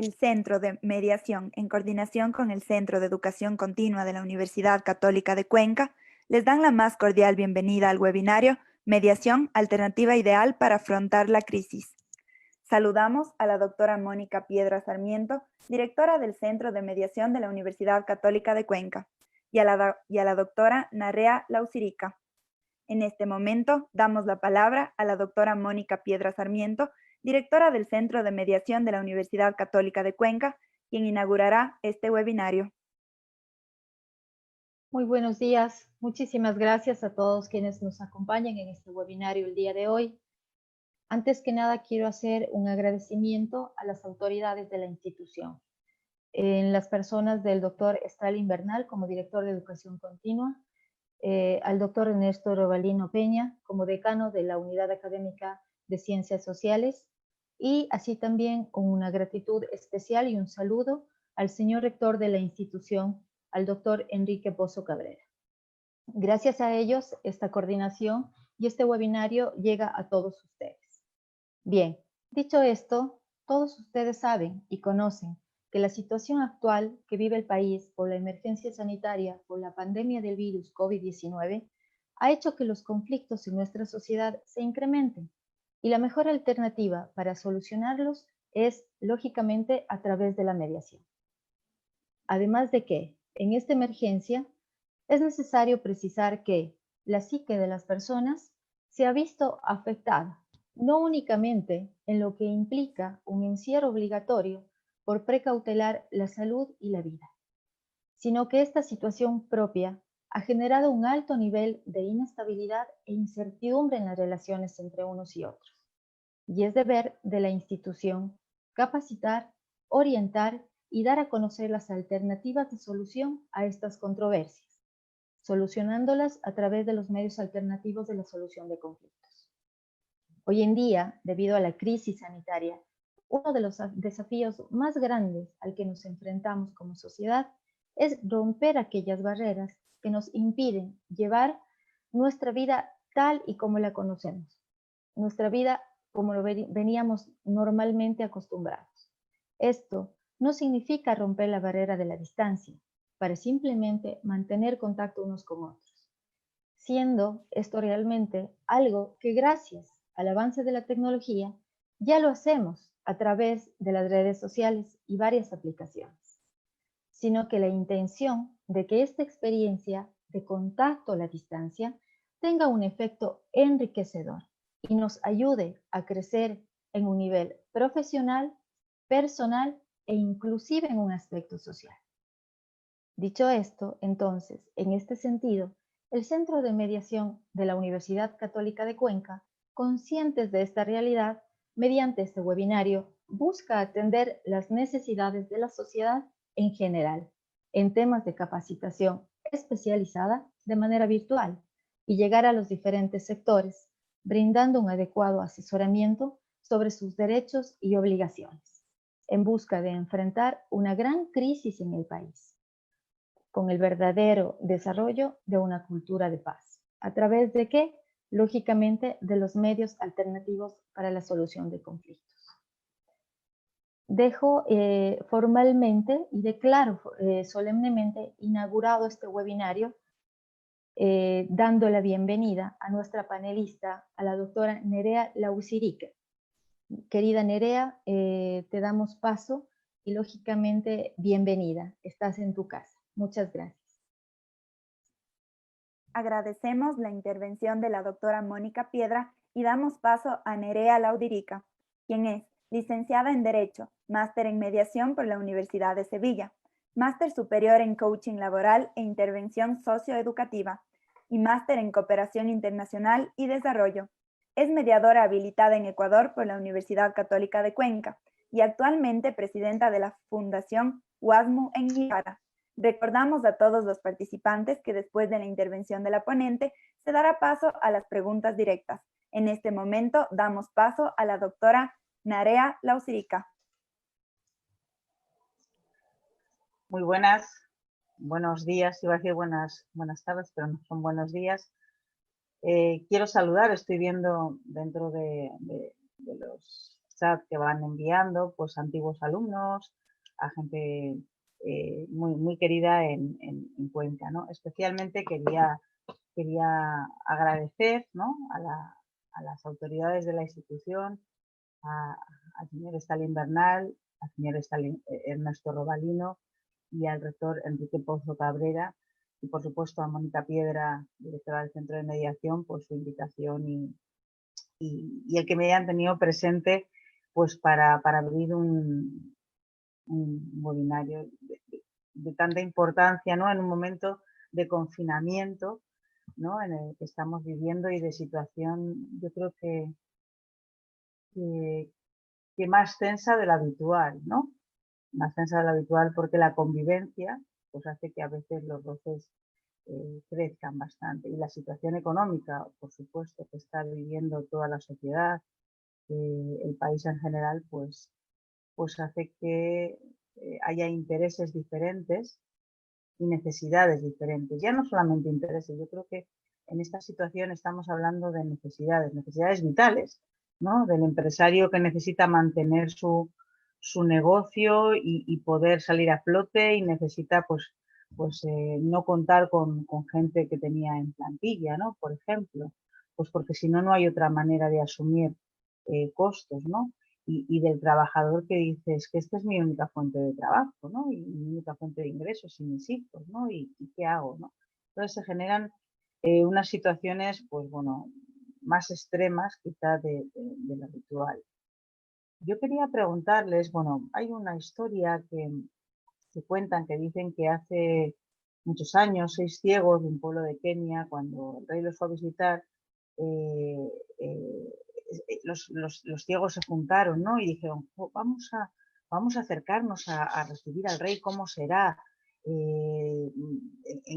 El Centro de Mediación, en coordinación con el Centro de Educación Continua de la Universidad Católica de Cuenca, les dan la más cordial bienvenida al webinario Mediación, alternativa ideal para afrontar la crisis. Saludamos a la doctora Mónica Piedra Sarmiento, directora del Centro de Mediación de la Universidad Católica de Cuenca, y a la doctora Narea Lausirica. En este momento damos la palabra a la doctora Mónica Piedra Sarmiento, directora del Centro de Mediación de la Universidad Católica de Cuenca, quien inaugurará este webinario. Muy buenos días. Muchísimas gracias a todos quienes nos acompañan en este webinario el día de hoy. Antes que nada, quiero hacer un agradecimiento a las autoridades de la institución, en las personas del doctor Stalin Bernal como director de Educación Continua, al doctor Ernesto Robalino Peña como decano de la Unidad Académica de Ciencias Sociales, y así también con una gratitud especial y un saludo al señor rector de la institución, al doctor Enrique Pozo Cabrera. Gracias a ellos, esta coordinación y este webinario llega a todos ustedes. Bien, dicho esto, todos ustedes saben y conocen que la situación actual que vive el país por la emergencia sanitaria por la pandemia del virus COVID-19 ha hecho que los conflictos en nuestra sociedad se incrementen, y la mejor alternativa para solucionarlos es, lógicamente, a través de la mediación. Además de que, en esta emergencia, es necesario precisar que la psique de las personas se ha visto afectada, no únicamente en lo que implica un encierro obligatorio por precautelar la salud y la vida, sino que esta situación propia ha generado un alto nivel de inestabilidad e incertidumbre en las relaciones entre unos y otros. Y es deber de la institución capacitar, orientar y dar a conocer las alternativas de solución a estas controversias, solucionándolas a través de los medios alternativos de la solución de conflictos. Hoy en día, debido a la crisis sanitaria, uno de los desafíos más grandes al que nos enfrentamos como sociedad es romper aquellas barreras que nos impiden llevar nuestra vida tal y como la conocemos, nuestra vida como lo veníamos normalmente acostumbrados. Esto no significa romper la barrera de la distancia, para simplemente mantener contacto unos con otros, siendo esto realmente algo que gracias al avance de la tecnología ya lo hacemos a través de las redes sociales y varias aplicaciones, sino que la intención de que esta experiencia de contacto a la distancia tenga un efecto enriquecedor y nos ayude a crecer en un nivel profesional, personal e inclusive en un aspecto social. Dicho esto, entonces, en este sentido, el Centro de Mediación de la Universidad Católica de Cuenca, conscientes de esta realidad, mediante este webinario, busca atender las necesidades de la sociedad en general, en temas de capacitación especializada de manera virtual, y llegar a los diferentes sectores, brindando un adecuado asesoramiento sobre sus derechos y obligaciones, en busca de enfrentar una gran crisis en el país, con el verdadero desarrollo de una cultura de paz. ¿A través de qué? Lógicamente, de los medios alternativos para la solución de conflictos. Dejo formalmente y declaro solemnemente inaugurado este webinario, dando la bienvenida a nuestra panelista, a la doctora Narea Lausirica. Querida Narea, te damos paso y lógicamente bienvenida. Estás en tu casa. Muchas gracias. Agradecemos la intervención de la doctora Mónica Piedra y damos paso a Narea Lausirica, quien es licenciada en Derecho, máster en Mediación por la Universidad de Sevilla, máster superior en Coaching Laboral e Intervención Socioeducativa y máster en Cooperación Internacional y Desarrollo. Es mediadora habilitada en Ecuador por la Universidad Católica de Cuenca y actualmente presidenta de la Fundación UASMU en Ibarra. Recordamos a todos los participantes que después de la intervención de la ponente se dará paso a las preguntas directas. En este momento damos paso a la doctora Narea Lausirica. Muy buenos días, iba a decir buenas tardes, pero no son buenos días. Quiero saludar, estoy viendo dentro de los chat que van enviando pues antiguos alumnos, a gente muy querida en Cuenca, ¿no? Especialmente quería agradecer, ¿no?, a las autoridades de la institución, al señor Stalin Bernal, al señor Ernesto Robalino y al rector Enrique Pozo Cabrera, y por supuesto a Mónica Piedra, directora del Centro de Mediación, por su invitación y el que me hayan tenido presente pues para abrir un webinario de tanta importancia, ¿no?, en un momento de confinamiento, ¿no?, en el que estamos viviendo y de situación, yo creo que más tensa de la habitual, ¿no? Más tensa de la habitual porque la convivencia pues hace que a veces los roces crezcan bastante. Y la situación económica, por supuesto, que está viviendo toda la sociedad, el país en general, pues hace que haya intereses diferentes y necesidades diferentes. Ya no solamente intereses, yo creo que en esta situación estamos hablando de necesidades vitales, ¿no? Del empresario que necesita mantener su negocio y poder salir a flote y necesita no contar con gente que tenía en plantilla, ¿no? Por ejemplo, pues porque si no, no hay otra manera de asumir costos, ¿no? Y del trabajador que dices que esta es mi única fuente de trabajo, ¿no? Y mi única fuente de ingresos y mis hijos, ¿no? ¿Y qué hago, no? Entonces se generan unas situaciones, pues bueno, más extremas quizás de lo habitual. Yo quería preguntarles, bueno, hay una historia que cuentan, que dicen que hace muchos años, 6 ciegos de un pueblo de Kenia, cuando el rey los fue a visitar, eh, eh, los ciegos se juntaron, ¿no? Y dijeron, vamos a acercarnos a recibir al rey, ¿cómo será? ¿En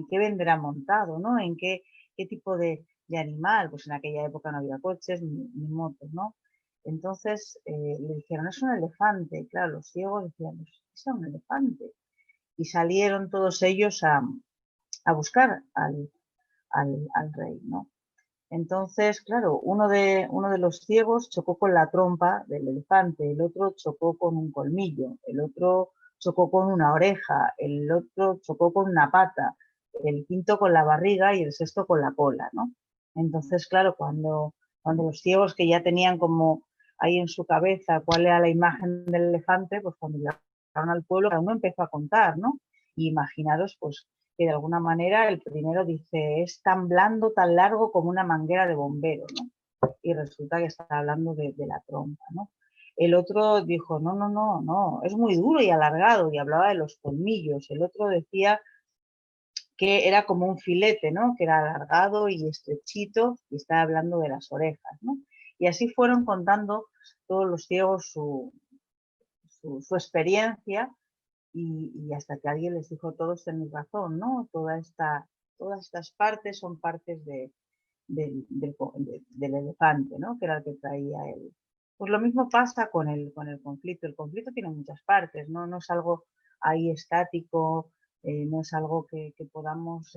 qué vendrá montado, ¿no? ¿En qué tipo de animal? Pues en aquella época no había coches ni motos, ¿no? Entonces le dijeron, es un elefante. Claro, los ciegos decían, es un elefante. Y salieron todos ellos a buscar al rey, ¿no? Entonces, claro, uno de los ciegos chocó con la trompa del elefante, el otro chocó con un colmillo, el otro chocó con una oreja, el otro chocó con una pata, el quinto con la barriga y el sexto con la cola, ¿no? Entonces, claro, cuando los ciegos que ya tenían como ahí en su cabeza cuál era la imagen del elefante, pues cuando llegaron al pueblo, cada uno empezó a contar, ¿no? Y imaginaros, pues, que de alguna manera el primero dice, es tan blando, tan largo como una manguera de bombero, ¿no? Y resulta que está hablando de la trompa, ¿no? El otro dijo, no, es muy duro y alargado, y hablaba de los colmillos. El otro decía que era como un filete, ¿no? Que era alargado y estrechito, y estaba hablando de las orejas, ¿no? Y así fueron contando todos los ciegos su experiencia, y hasta que alguien les dijo, todos tenéis razón, ¿no? Todas estas partes son partes del elefante, ¿no? Que era el que traía él. Pues lo mismo pasa con el conflicto. El conflicto tiene muchas partes, ¿no? No es algo ahí estático, no es algo que podamos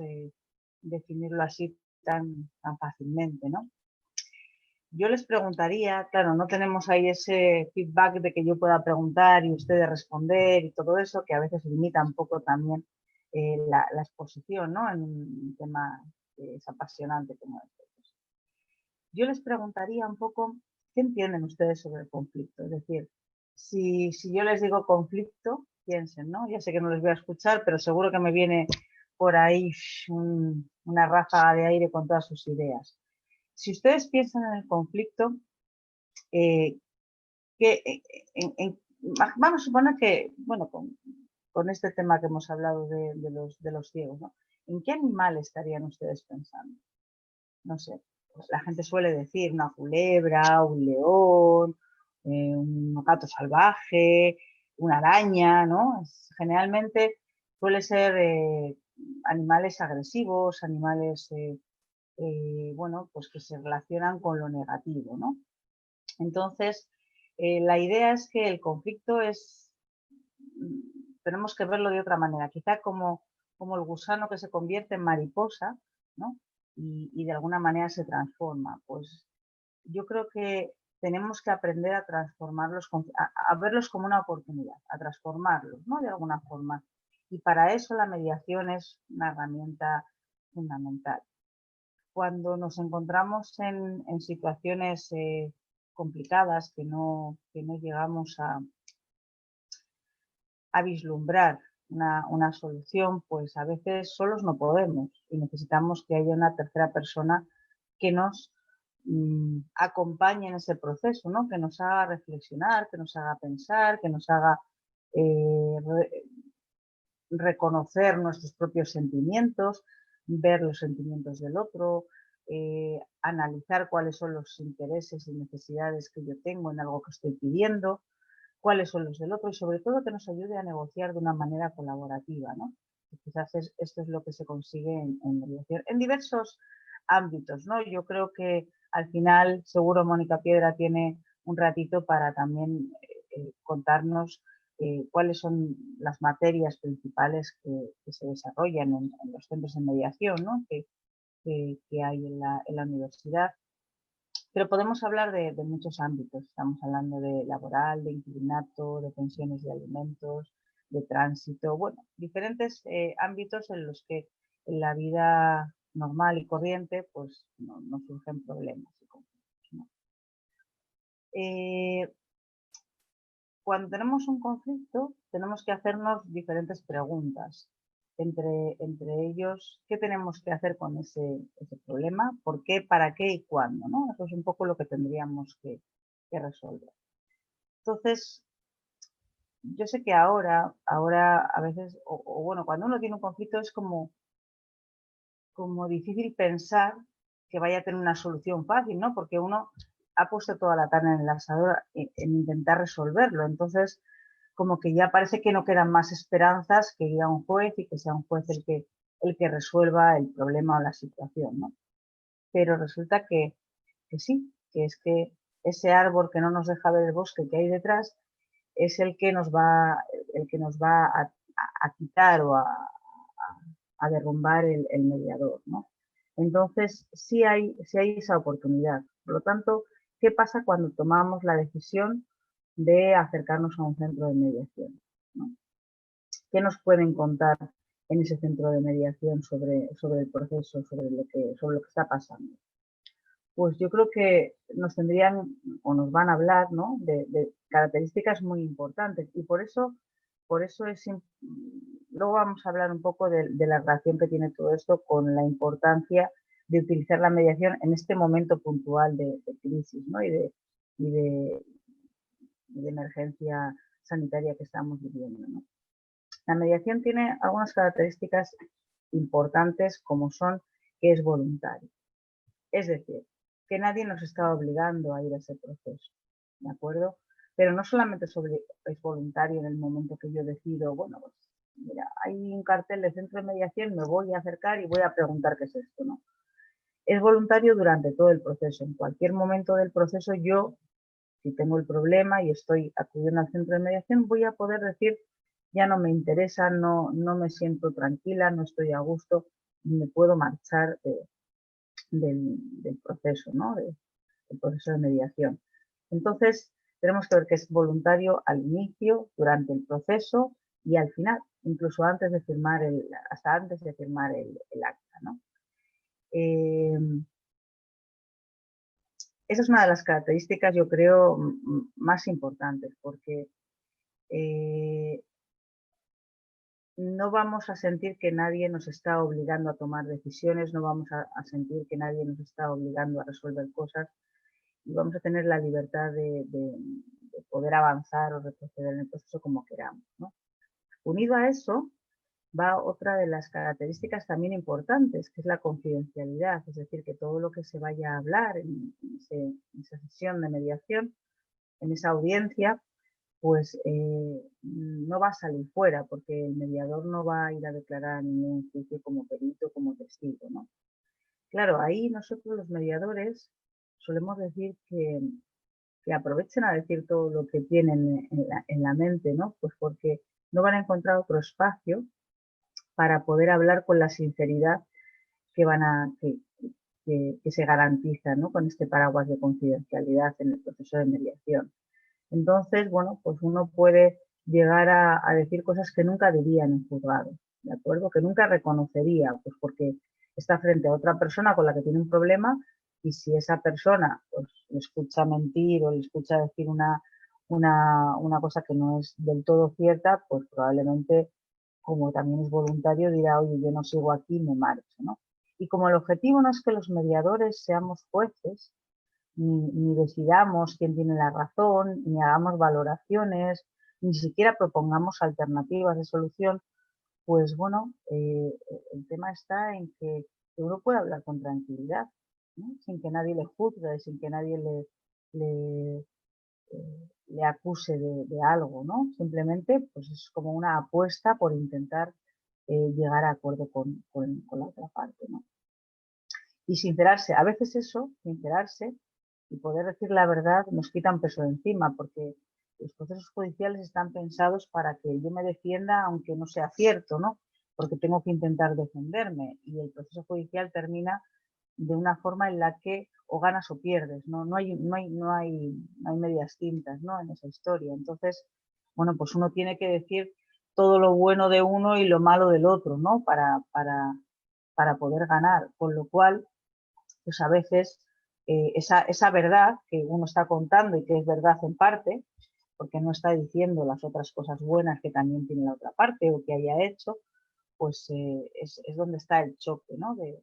definirlo así tan fácilmente, ¿no? Yo les preguntaría, claro, no tenemos ahí ese feedback de que yo pueda preguntar y ustedes responder y todo eso, que a veces limita un poco también la exposición, ¿no? En un tema que es apasionante como este. Yo les preguntaría un poco, ¿qué entienden ustedes sobre el conflicto? Es decir, si yo les digo conflicto, piensen, ¿no? Ya sé que no les voy a escuchar, pero seguro que me viene por ahí una ráfaga de aire con todas sus ideas. Si ustedes piensan en el conflicto, vamos a suponer que, bueno, con este tema que hemos hablado de los ciegos, ¿no? ¿En qué animal estarían ustedes pensando? No sé, pues la gente suele decir una culebra, un león, un gato salvaje, una araña, ¿no? Generalmente suele ser animales agresivos, animales bueno, pues que se relacionan con lo negativo, ¿no? Entonces, la idea es que el conflicto tenemos que verlo de otra manera, quizá como el gusano que se convierte en mariposa, ¿no? Y de alguna manera se transforma. Pues yo creo que tenemos que aprender a transformarlos, a verlos como una oportunidad, a transformarlos, ¿no? De alguna forma. Y para eso la mediación es una herramienta fundamental. Cuando nos encontramos en situaciones complicadas que no llegamos a vislumbrar una solución, pues a veces solos no podemos y necesitamos que haya una tercera persona que nos acompañe en ese proceso, ¿no? Que nos haga reflexionar, que nos haga pensar, que nos haga reconocer nuestros propios sentimientos, ver los sentimientos del otro, analizar cuáles son los intereses y necesidades que yo tengo en algo que estoy pidiendo, cuáles son los del otro y sobre todo que nos ayude a negociar de una manera colaborativa, ¿no? Y quizás esto es lo que se consigue en mediación en diversos ámbitos, ¿no? Yo creo que al final seguro Mónica Piedra tiene un ratito para también contarnos cuáles son las materias principales que se desarrollan en los centros de mediación, ¿no? que hay en la universidad. Pero podemos hablar de muchos ámbitos. Estamos hablando de laboral, de inquilinato, de pensiones de alimentos, de tránsito, bueno, diferentes ámbitos en los que en la vida normal y corriente pues no surgen problemas y conflictos, ¿no? Cuando tenemos un conflicto tenemos que hacernos diferentes preguntas. Entre ellos, ¿qué tenemos que hacer con ese problema? ¿Por qué, para qué y cuándo? ¿No? Eso es un poco lo que tendríamos que resolver. Entonces, yo sé que ahora a veces, o bueno, cuando uno tiene un conflicto es como difícil pensar que vaya a tener una solución fácil, ¿no? Porque uno ha puesto toda la carne en el asador en intentar resolverlo. Entonces, como que ya parece que no quedan más esperanzas que ir a un juez y que sea un juez el que resuelva el problema o la situación, ¿no? Pero resulta que sí, que es que ese árbol que no nos deja ver el bosque que hay detrás es el que nos va a quitar o a derrumbar el mediador, ¿no? Entonces, sí hay esa oportunidad. Por lo tanto, ¿qué pasa cuando tomamos la decisión de acercarnos a un centro de mediación, ¿no? ¿Qué nos pueden contar en ese centro de mediación sobre el proceso, sobre lo que está pasando? Pues yo creo que nos tendrían o nos van a hablar, ¿no? de características muy importantes y por eso luego vamos a hablar un poco de la relación que tiene todo esto con la importancia de utilizar la mediación en este momento puntual de crisis, ¿no? y de emergencia sanitaria que estamos viviendo, ¿no? La mediación tiene algunas características importantes como son que es voluntario. Es decir, que nadie nos está obligando a ir a ese proceso, ¿de acuerdo? Pero no solamente es voluntario en el momento que yo decido, bueno, pues mira, hay un cartel de centro de mediación, me voy a acercar y voy a preguntar qué es esto, ¿no? Es voluntario durante todo el proceso. En cualquier momento del proceso yo, si tengo el problema y estoy acudiendo al centro de mediación, voy a poder decir, ya no me interesa, no me siento tranquila, no estoy a gusto, me puedo marchar del proceso, ¿no? del proceso de mediación. Entonces, tenemos que ver que es voluntario al inicio, durante el proceso y al final, incluso antes de firmar hasta antes de firmar el acta, ¿no? Esa es una de las características, yo creo, más importantes, porque no vamos a sentir que nadie nos está obligando a tomar decisiones, no vamos a sentir que nadie nos está obligando a resolver cosas y vamos a tener la libertad de poder avanzar o retroceder en el proceso como queramos, ¿no? Unido a eso va otra de las características también importantes, que es la confidencialidad, es decir, que todo lo que se vaya a hablar en esa sesión de mediación, en esa audiencia, pues no va a salir fuera, porque el mediador no va a ir a declarar en ningún juicio como perito, como testigo, ¿no? Claro, ahí nosotros los mediadores solemos decir que aprovechen a decir todo lo que tienen en la mente, ¿no? Pues porque no van a encontrar otro espacio para poder hablar con la sinceridad que que se garantizan, ¿no?, con este paraguas de confidencialidad en el proceso de mediación. Entonces, bueno, pues uno puede llegar a decir cosas que nunca diría en un juzgado, ¿de acuerdo? Que nunca reconocería, pues porque está frente a otra persona con la que tiene un problema y si esa persona pues, le escucha mentir o le escucha decir una cosa que no es del todo cierta, pues probablemente, como también es voluntario, dirá, oye, yo no sigo aquí, me marcho, ¿no? Y como el objetivo no es que los mediadores seamos jueces, ni decidamos quién tiene la razón, ni hagamos valoraciones, ni siquiera propongamos alternativas de solución, pues bueno, el tema está en que uno puede hablar con tranquilidad, ¿no?, sin que nadie le juzgue, sin que nadie le acuse de algo, ¿no? Simplemente pues es como una apuesta por intentar llegar a acuerdo con la otra parte, ¿no? Y sincerarse, a veces eso, sincerarse y poder decir la verdad nos quita un peso de encima, porque los procesos judiciales están pensados para que yo me defienda aunque no sea cierto, ¿no? Porque tengo que intentar defenderme y el proceso judicial termina de una forma en la que o ganas o pierdes, no hay medias tintas, ¿no?, en esa historia. Entonces, bueno, pues uno tiene que decir todo lo bueno de uno y lo malo del otro, ¿no?, para poder ganar, con lo cual pues a veces esa verdad que uno está contando y que es verdad en parte, porque no está diciendo las otras cosas buenas que también tiene la otra parte o que haya hecho, pues es donde está el choque, ¿no?, de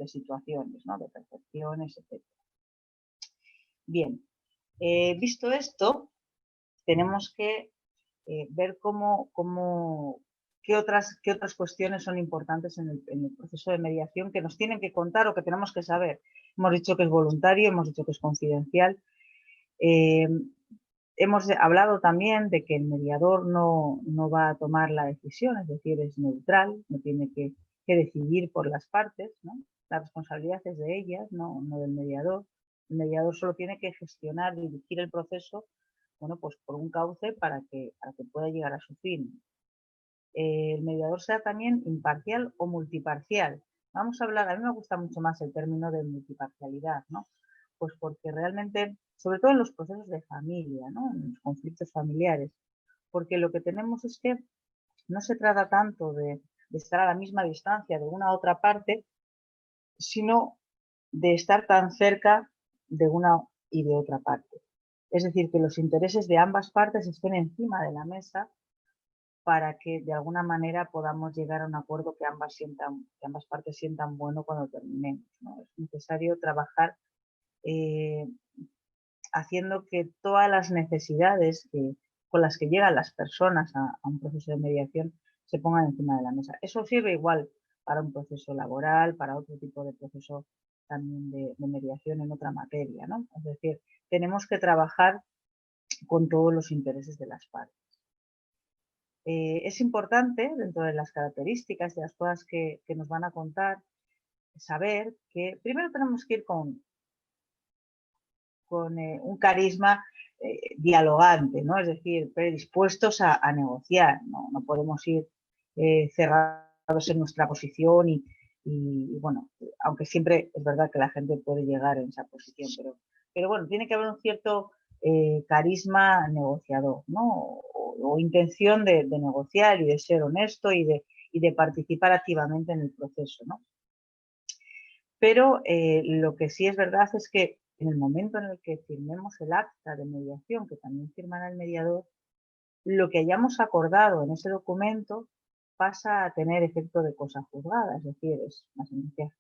situaciones, ¿no?, de percepciones, etc. Bien, visto esto, tenemos que ver qué otras cuestiones son importantes en el proceso de mediación que nos tienen que contar o que tenemos que saber. Hemos dicho que es voluntario, hemos dicho que es confidencial. Hemos hablado también de que el mediador no va a tomar la decisión, es decir, es neutral, no tiene que decidir por las partes, ¿no? La responsabilidad es de ellas, no del mediador. El mediador solo tiene que gestionar, dirigir el proceso, bueno, pues por un cauce para que pueda llegar a su fin. El mediador sea también imparcial o multiparcial. Vamos a hablar, a mí me gusta mucho más el término de multiparcialidad, ¿no? Pues porque realmente, sobre todo en los procesos de familia, ¿no?, en los conflictos familiares, porque lo que tenemos es que no se trata tanto de estar a la misma distancia de una u otra parte, sino de estar tan cerca de una y de otra parte. Es decir, que los intereses de ambas partes estén encima de la mesa para que de alguna manera podamos llegar a un acuerdo que ambas partes sientan bueno cuando terminemos, ¿no? Es necesario trabajar haciendo que todas las necesidades con las que llegan las personas a un proceso de mediación se pongan encima de la mesa. Eso sirve igual para un proceso laboral, para otro tipo de proceso también de mediación en otra materia, ¿no? Es decir, tenemos que trabajar con todos los intereses de las partes. Es importante, dentro de las características de las cosas que nos van a contar, saber que primero tenemos que ir con un carisma dialogante, ¿no? Es decir, predispuestos a negociar, ¿no? Podemos ir cerrados en nuestra posición y, bueno, aunque siempre es verdad que la gente puede llegar en esa posición, pero bueno, tiene que haber un cierto carisma negociador, ¿no? O intención de negociar y de ser honesto y de participar activamente en el proceso, ¿no? Pero lo que sí es verdad es que en el momento en el que firmemos el acta de mediación, que también firmará el mediador, lo que hayamos acordado en ese documento pasa a tener efecto de cosa juzgada, es decir, es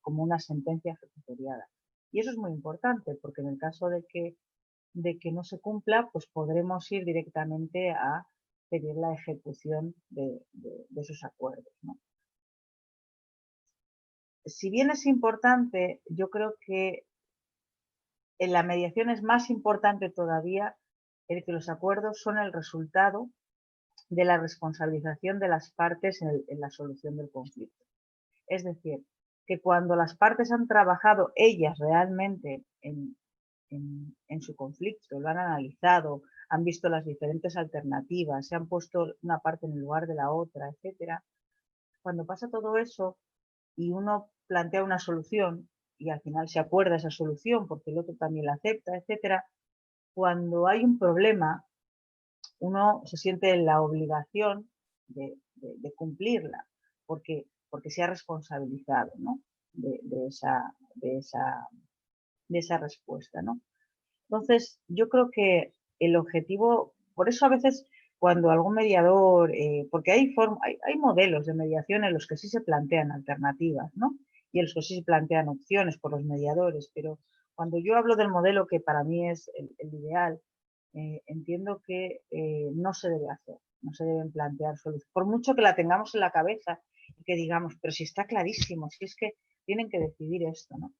como una sentencia ejecutoriada. Y eso es muy importante, porque en el caso de que no se cumpla, pues podremos ir directamente a pedir la ejecución de esos acuerdos, ¿no? Si bien es importante, yo creo que en la mediación es más importante todavía el que los acuerdos son el resultado de la responsabilización de las partes en la solución del conflicto. Es decir, que cuando las partes han trabajado ellas realmente en su conflicto, lo han analizado, han visto las diferentes alternativas, se han puesto una parte en el lugar de la otra, etcétera. Cuando pasa todo eso y uno plantea una solución y al final se acuerda esa solución porque el otro también la acepta, etcétera. Cuando hay un problema, uno se siente en la obligación de cumplirla, porque se ha responsabilizado, ¿no? de esa respuesta, ¿no? Entonces, yo creo que el objetivo, por eso a veces cuando algún mediador, porque hay modelos de mediación en los que sí se plantean alternativas, ¿no? Y en los que sí se plantean opciones por los mediadores, pero cuando yo hablo del modelo que para mí es el ideal, entiendo que no se debe hacer, no se deben plantear soluciones. Por mucho que la tengamos en la cabeza y que digamos, pero si está clarísimo, si es que tienen que decidir esto, ¿no?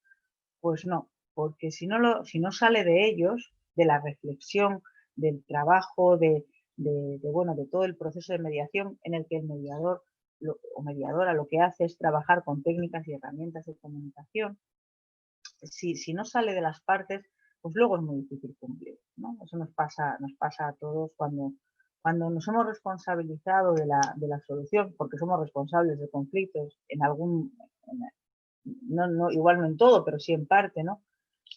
Pues no, porque si no sale de ellos, de la reflexión, del trabajo, de todo el proceso de mediación en el que el mediador o mediadora lo que hace es trabajar con técnicas y herramientas de comunicación, si no sale de las partes, pues luego es muy difícil cumplir, ¿no? Eso nos pasa a todos cuando nos hemos responsabilizado de la solución, porque somos responsables de conflictos igual no en todo, pero sí en parte, ¿no?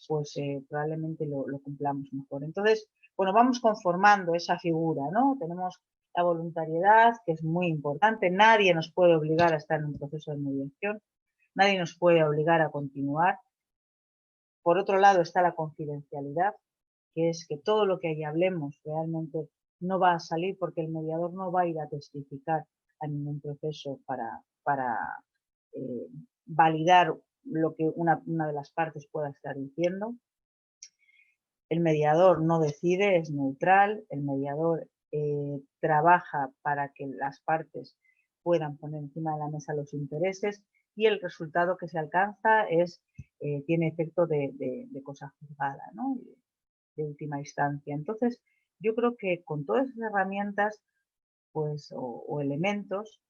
Pues probablemente lo cumplamos mejor. Entonces, bueno, vamos conformando esa figura, ¿no? Tenemos la voluntariedad, que es muy importante. Nadie nos puede obligar a estar en un proceso de mediación. Nadie nos puede obligar a continuar. Por otro lado está la confidencialidad, que es que todo lo que ahí hablemos realmente no va a salir porque el mediador no va a ir a testificar a ningún proceso para validar lo que una de las partes pueda estar diciendo. El mediador no decide, es neutral. El mediador trabaja para que las partes puedan poner encima de la mesa los intereses y el resultado que se alcanza tiene efecto de cosa juzgada, ¿no? De última instancia. Entonces, yo creo que con todas esas herramientas pues, o elementos,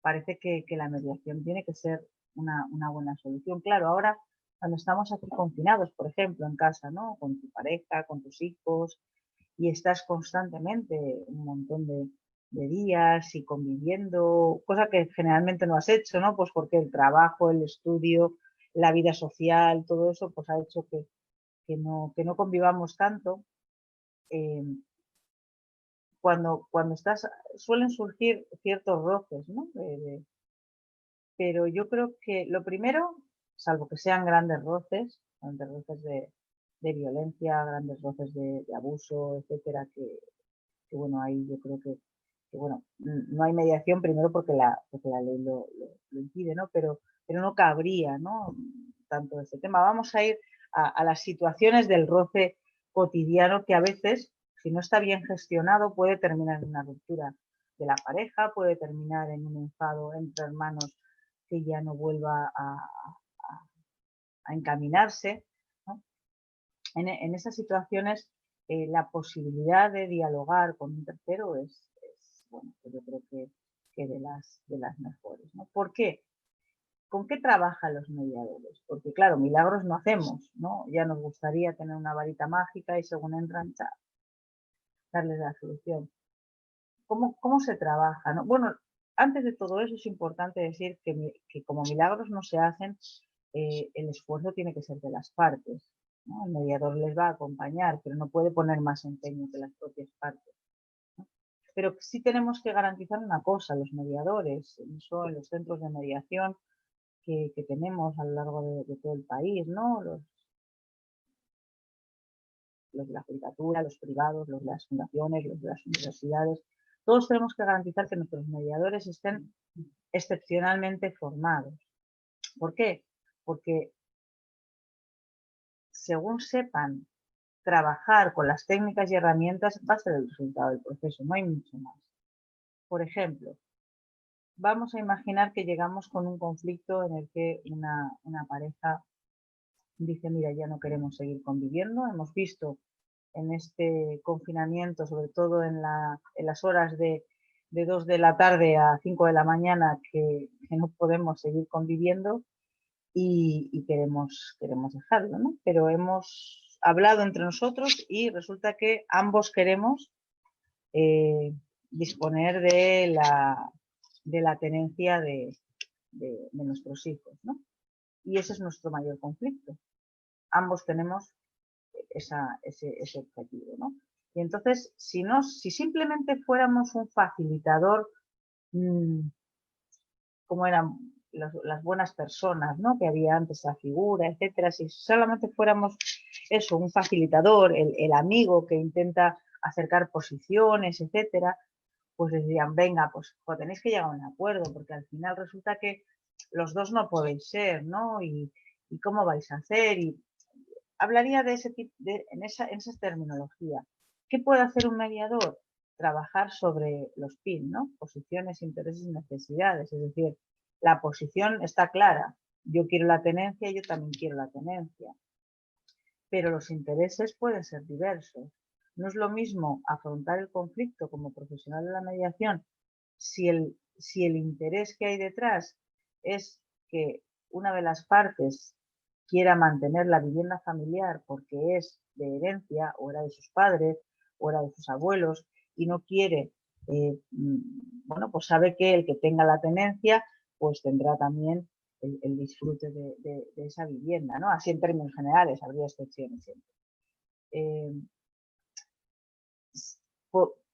parece que la mediación tiene que ser una buena solución. Claro, ahora cuando estamos aquí confinados, por ejemplo, en casa, ¿no? Con tu pareja, con tus hijos, y estás constantemente un montón de días y conviviendo, cosa que generalmente no has hecho, ¿no? Pues porque el trabajo, el estudio, la vida social, todo eso, pues ha hecho que no convivamos tanto. Cuando suelen surgir ciertos roces, ¿no? Pero yo creo que lo primero, salvo que sean grandes roces de violencia, grandes roces de abuso, etcétera, que bueno, ahí yo creo que bueno, no hay mediación primero porque la ley lo impide, ¿no? Pero no cabría, ¿no? Tanto este tema. Vamos a ir a las situaciones del roce cotidiano que a veces, si no está bien gestionado, puede terminar en una ruptura de la pareja, puede terminar en un enfado entre hermanos que ya no vuelva a encaminarse, ¿no? En esas situaciones la posibilidad de dialogar con un tercero es bueno, pues yo creo que de las mejores, ¿no? ¿Por qué? ¿Con qué trabajan los mediadores? Porque claro, milagros no hacemos, ¿no? Ya nos gustaría tener una varita mágica y según entran, darles la solución. ¿Cómo se trabaja, ¿no? Bueno, antes de todo eso es importante decir que como milagros no se hacen, el esfuerzo tiene que ser de las partes, ¿no? El mediador les va a acompañar, pero no puede poner más empeño que las propias partes, ¿no? Pero sí tenemos que garantizar una cosa, los mediadores, eso en los centros de mediación que tenemos a lo largo de todo el país, ¿no? Los de la judicatura, los privados, los de las fundaciones, los de las universidades, todos tenemos que garantizar que nuestros mediadores estén excepcionalmente formados. ¿Por qué? Porque según sepan trabajar con las técnicas y herramientas, va a ser el resultado del proceso, no hay mucho más. Por ejemplo, vamos a imaginar que llegamos con un conflicto en el que una pareja dice, mira, ya no queremos seguir conviviendo, hemos visto en este confinamiento, sobre todo en las horas de 2 de la tarde a 5 de la mañana, que no podemos seguir conviviendo y queremos dejarlo, ¿no? Pero hemos hablado entre nosotros y resulta que ambos queremos disponer de la tenencia de nuestros hijos, ¿no? y ese es nuestro mayor conflicto. Ambos tenemos ese objetivo, ¿no? Y entonces, si simplemente fuéramos un facilitador, como eran las buenas personas, ¿no?, que había antes, la figura, etcétera, si solamente fuéramos eso, un facilitador, el amigo que intenta acercar posiciones, etcétera, pues les dirían, venga, pues tenéis que llegar a un acuerdo, porque al final resulta que los dos no podéis ser, ¿no? Y cómo vais a hacer, y hablaría de ese tipo, en esa terminología. ¿Qué puede hacer un mediador? Trabajar sobre los PIN, ¿no? Posiciones, intereses y necesidades. Es decir, la posición está clara. Yo quiero la tenencia, yo también quiero la tenencia. Pero los intereses pueden ser diversos. No es lo mismo afrontar el conflicto como profesional de la mediación si el interés que hay detrás es que una de las partes quiera mantener la vivienda familiar porque es de herencia, o era de sus padres, o era de sus abuelos, y no quiere, bueno, pues sabe que el que tenga la tenencia, pues tendrá también el disfrute de esa vivienda, ¿no? Así en términos generales, habría excepciones siempre.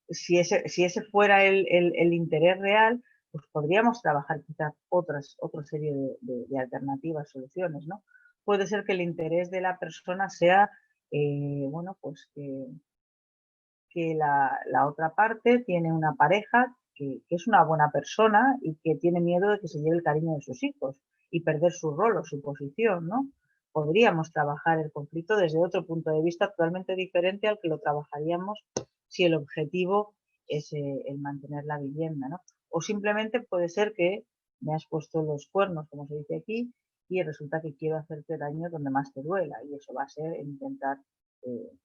Si ese fuera el interés real, pues podríamos trabajar quizás otra serie de alternativas, soluciones, ¿no? Puede ser que el interés de la persona sea, bueno, pues que la otra parte tiene una pareja que es una buena persona y que tiene miedo de que se lleve el cariño de sus hijos y perder su rol o su posición, ¿no? Podríamos trabajar el conflicto desde otro punto de vista totalmente diferente al que lo trabajaríamos si el objetivo es el mantener la vivienda, ¿no? O simplemente puede ser que me has puesto los cuernos, como se dice aquí, y resulta que quiero hacerte daño donde más te duela, y eso va a ser intentar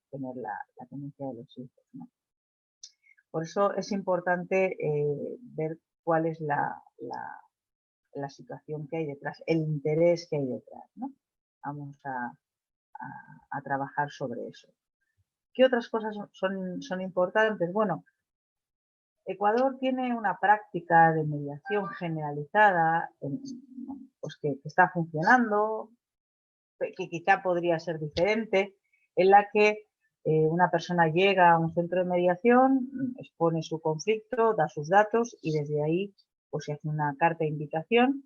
tener la tenencia de los hijos, ¿no? Por eso es importante ver cuál es la situación que hay detrás, el interés que hay detrás, ¿no? Vamos a trabajar sobre eso. ¿Qué otras cosas son importantes? Bueno, Ecuador tiene una práctica de mediación generalizada, pues que está funcionando, que quizá podría ser diferente, en la que una persona llega a un centro de mediación, expone su conflicto, da sus datos y desde ahí pues se hace una carta de invitación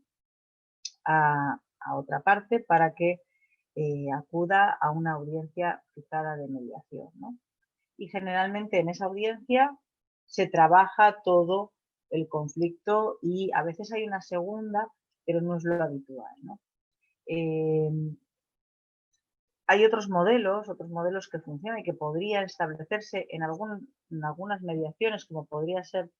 a otra parte para que acuda a una audiencia fijada de mediación, ¿no? Y generalmente en esa audiencia se trabaja todo el conflicto y a veces hay una segunda, pero no es lo habitual, ¿no? Hay otros modelos que funcionan y que podrían establecerse en algunas mediaciones, como podría ser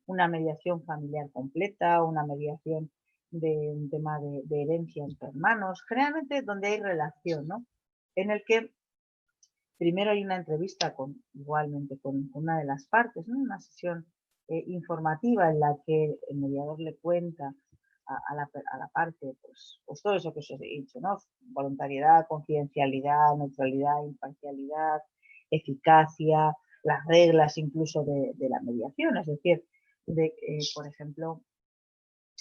una mediación familiar completa, una mediación de un tema de herencia entre hermanos, generalmente donde hay relación, ¿no? En el que primero hay una entrevista igualmente con una de las partes, ¿no? Una sesión informativa en la que el mediador le cuenta a la parte, pues todo eso que os he dicho, ¿no? Voluntariedad, confidencialidad, neutralidad, imparcialidad, eficacia, las reglas incluso de la mediación, es decir, por ejemplo,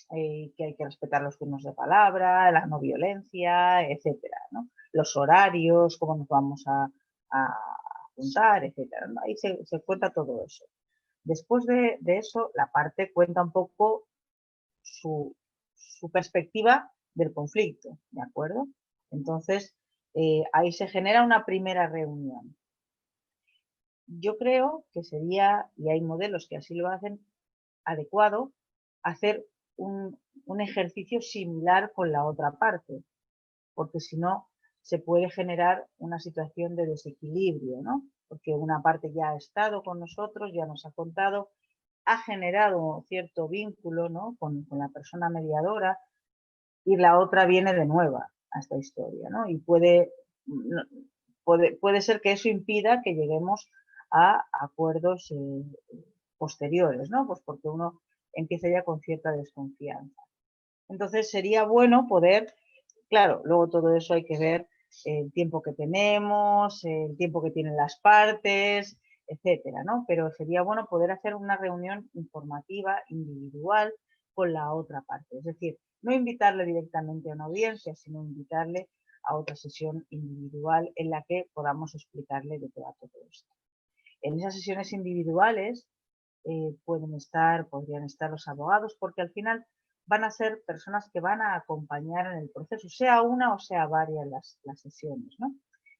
que hay que respetar los turnos de palabra, la no violencia, etcétera, ¿no? Los horarios, cómo nos vamos a juntar, etcétera, ¿no? Ahí se cuenta todo eso. Después de eso, la parte cuenta un poco su perspectiva del conflicto, ¿de acuerdo? Entonces, ahí se genera una primera reunión. Yo creo que sería, y hay modelos que así lo hacen, adecuado hacer un ejercicio similar con la otra parte, porque si no se puede generar una situación de desequilibrio, ¿no? Porque una parte ya ha estado con nosotros, ya nos ha contado, ha generado cierto vínculo, ¿no?, con la persona mediadora, y la otra viene de nueva a esta historia, ¿no? Y puede ser que eso impida que lleguemos a acuerdos posteriores, ¿no? Pues porque uno empieza ya con cierta desconfianza. Entonces sería bueno poder, claro, luego todo eso hay que ver el tiempo que tenemos, el tiempo que tienen las partes, etcétera, ¿no? Pero sería bueno poder hacer una reunión informativa, individual, con la otra parte. Es decir, no invitarle directamente a una audiencia, sino invitarle a otra sesión individual en la que podamos explicarle de qué va todo esto. En esas sesiones individuales podrían estar los abogados, porque al final van a ser personas que van a acompañar en el proceso, sea una o sea varias las sesiones, ¿no?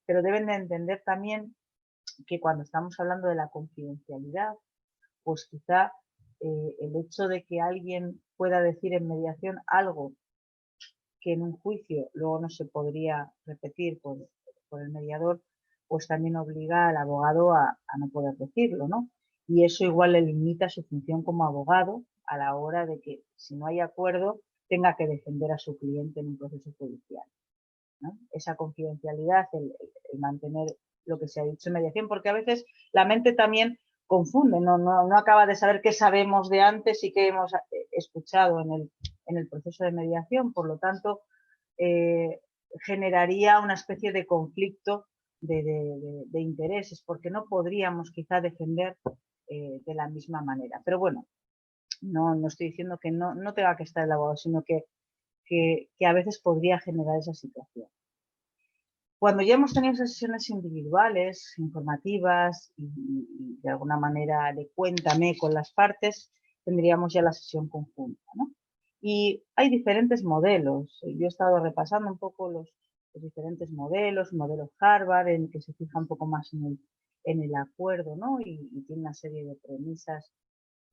Pero deben de entender también que cuando estamos hablando de la confidencialidad, pues quizá el hecho de que alguien pueda decir en mediación algo que en un juicio luego no se podría repetir por el mediador, pues también obliga al abogado a no poder decirlo, ¿no? Y eso igual le limita su función como abogado a la hora de que, si no hay acuerdo, tenga que defender a su cliente en un proceso judicial, ¿no? Esa confidencialidad, el mantener lo que se ha dicho en mediación, porque a veces la mente también confunde, no acaba de saber qué sabemos de antes y qué hemos escuchado en el proceso de mediación, por lo tanto, generaría una especie de conflicto de intereses, porque no podríamos quizá defender de la misma manera. Pero bueno, no estoy diciendo que no tenga que estar el abogado, sino que a veces podría generar esa situación. Cuando ya hemos tenido sesiones individuales, informativas y de alguna manera de cuéntame con las partes, tendríamos ya la sesión conjunta, ¿no? Y hay diferentes modelos. Yo he estado repasando un poco los diferentes modelos, modelo Harvard, en que se fija un poco más en el acuerdo, ¿no? Y tiene una serie de premisas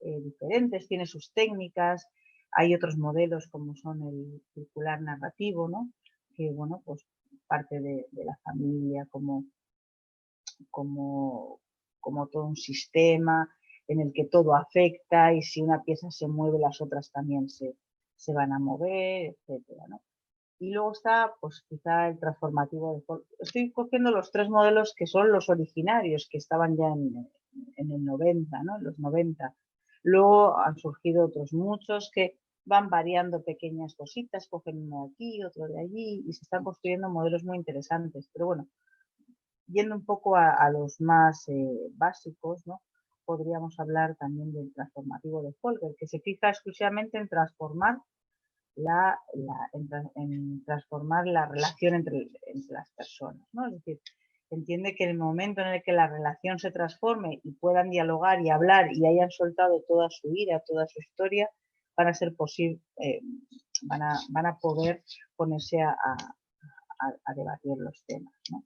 diferentes, tiene sus técnicas. Hay otros modelos como son el circular narrativo, ¿no? Que, bueno, pues parte de la familia como todo un sistema en el que todo afecta y si una pieza se mueve las otras también se van a mover, etcétera, ¿no? Y luego está, pues quizá el transformativo de Folk. Estoy cogiendo los tres modelos que son los originarios, que estaban ya en el 90, ¿no? En los 90. Luego han surgido otros muchos que van variando pequeñas cositas, cogen uno de aquí, otro de allí, y se están construyendo modelos muy interesantes. Pero bueno, yendo un poco a los más básicos, ¿no? Podríamos hablar también del transformativo de Folger, que se fija exclusivamente en transformar en transformar la relación entre las personas, ¿no? Es decir, entiende que en el momento en el que la relación se transforme y puedan dialogar y hablar y hayan soltado toda su ira, toda su historia, van a ser posible, van a poder ponerse a debatir los temas, ¿no?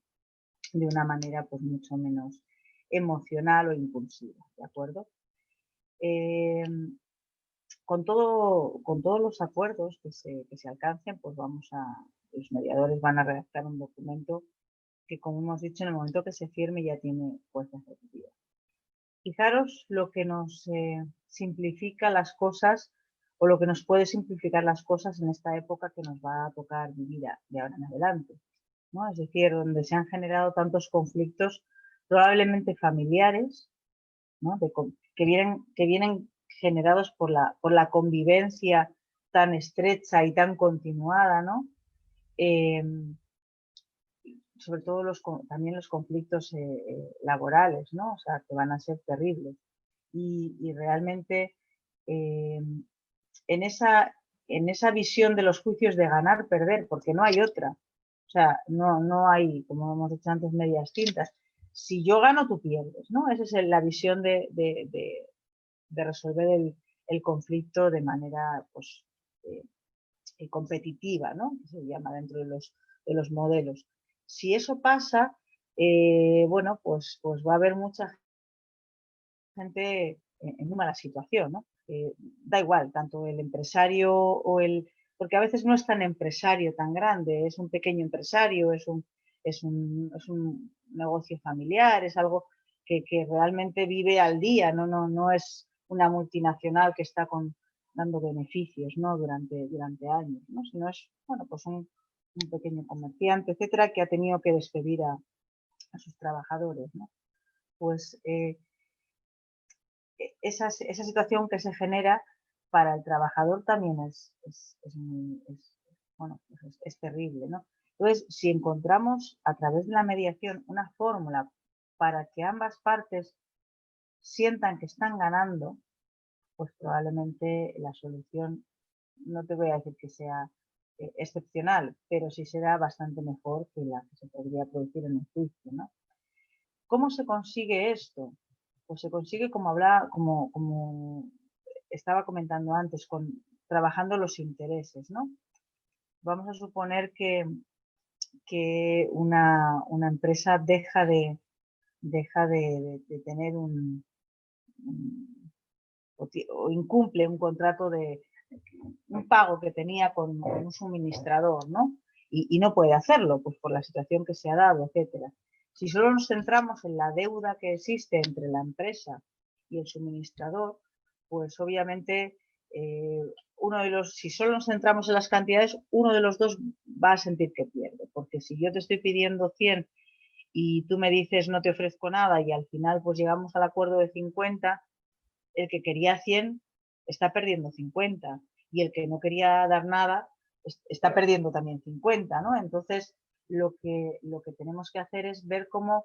De una manera pues mucho menos emocional o impulsiva, ¿de acuerdo? Con todos los acuerdos que se alcancen, pues los mediadores van a redactar un documento que, como hemos dicho, en el momento que se firme ya tiene fuerza ejecutiva. Fijaros lo que nos simplifica las cosas o lo que nos puede simplificar las cosas en esta época que nos va a tocar vivir de ahora en adelante, ¿no? Es decir, donde se han generado tantos conflictos probablemente familiares, ¿no? Que vienen generados por la convivencia tan estrecha y tan continuada, ¿no? Sobre todo también los conflictos laborales, ¿no? O sea, que van a ser terribles. Y realmente en esa visión de los juicios de ganar, perder, porque no hay otra. O sea, no hay, como hemos dicho antes, medias tintas. Si yo gano, tú pierdes, ¿no? Esa es la visión de resolver el conflicto de manera pues, competitiva, ¿no? Que se llama dentro de los modelos. Si eso pasa, bueno, pues va a haber mucha gente en una mala situación, ¿no? Da igual, tanto el empresario porque a veces no es tan empresario tan grande, es un pequeño empresario, es un negocio familiar, es algo que realmente vive al día, no es una multinacional que está dando beneficios, ¿no? durante años, ¿no? Sino es, bueno, pues un pequeño comerciante, etcétera, que ha tenido que despedir a sus trabajadores, ¿no? Pues esa situación que se genera para el trabajador también es terrible, ¿no? Entonces, si encontramos a través de la mediación una fórmula para que ambas partes sientan que están ganando, pues probablemente la solución no te voy a decir que sea excepcional, pero sí será bastante mejor que la que se podría producir en un juicio, ¿no? ¿Cómo se consigue esto? Pues se consigue como estaba comentando antes, trabajando los intereses, ¿no? Vamos a suponer que una empresa deja de tener o incumple un contrato un pago que tenía con un suministrador, ¿no? Y no puede hacerlo, pues por la situación que se ha dado, etcétera. Si solo nos centramos en la deuda que existe entre la empresa y el suministrador, pues obviamente si solo nos centramos en las cantidades, uno de los dos va a sentir que pierde, porque si yo te estoy pidiendo 100 y tú me dices no te ofrezco nada y al final pues llegamos al acuerdo de 50, el que quería 100 está perdiendo 50 y el que no quería dar nada está perdiendo también 50, ¿no? Entonces, lo que tenemos que hacer es ver cómo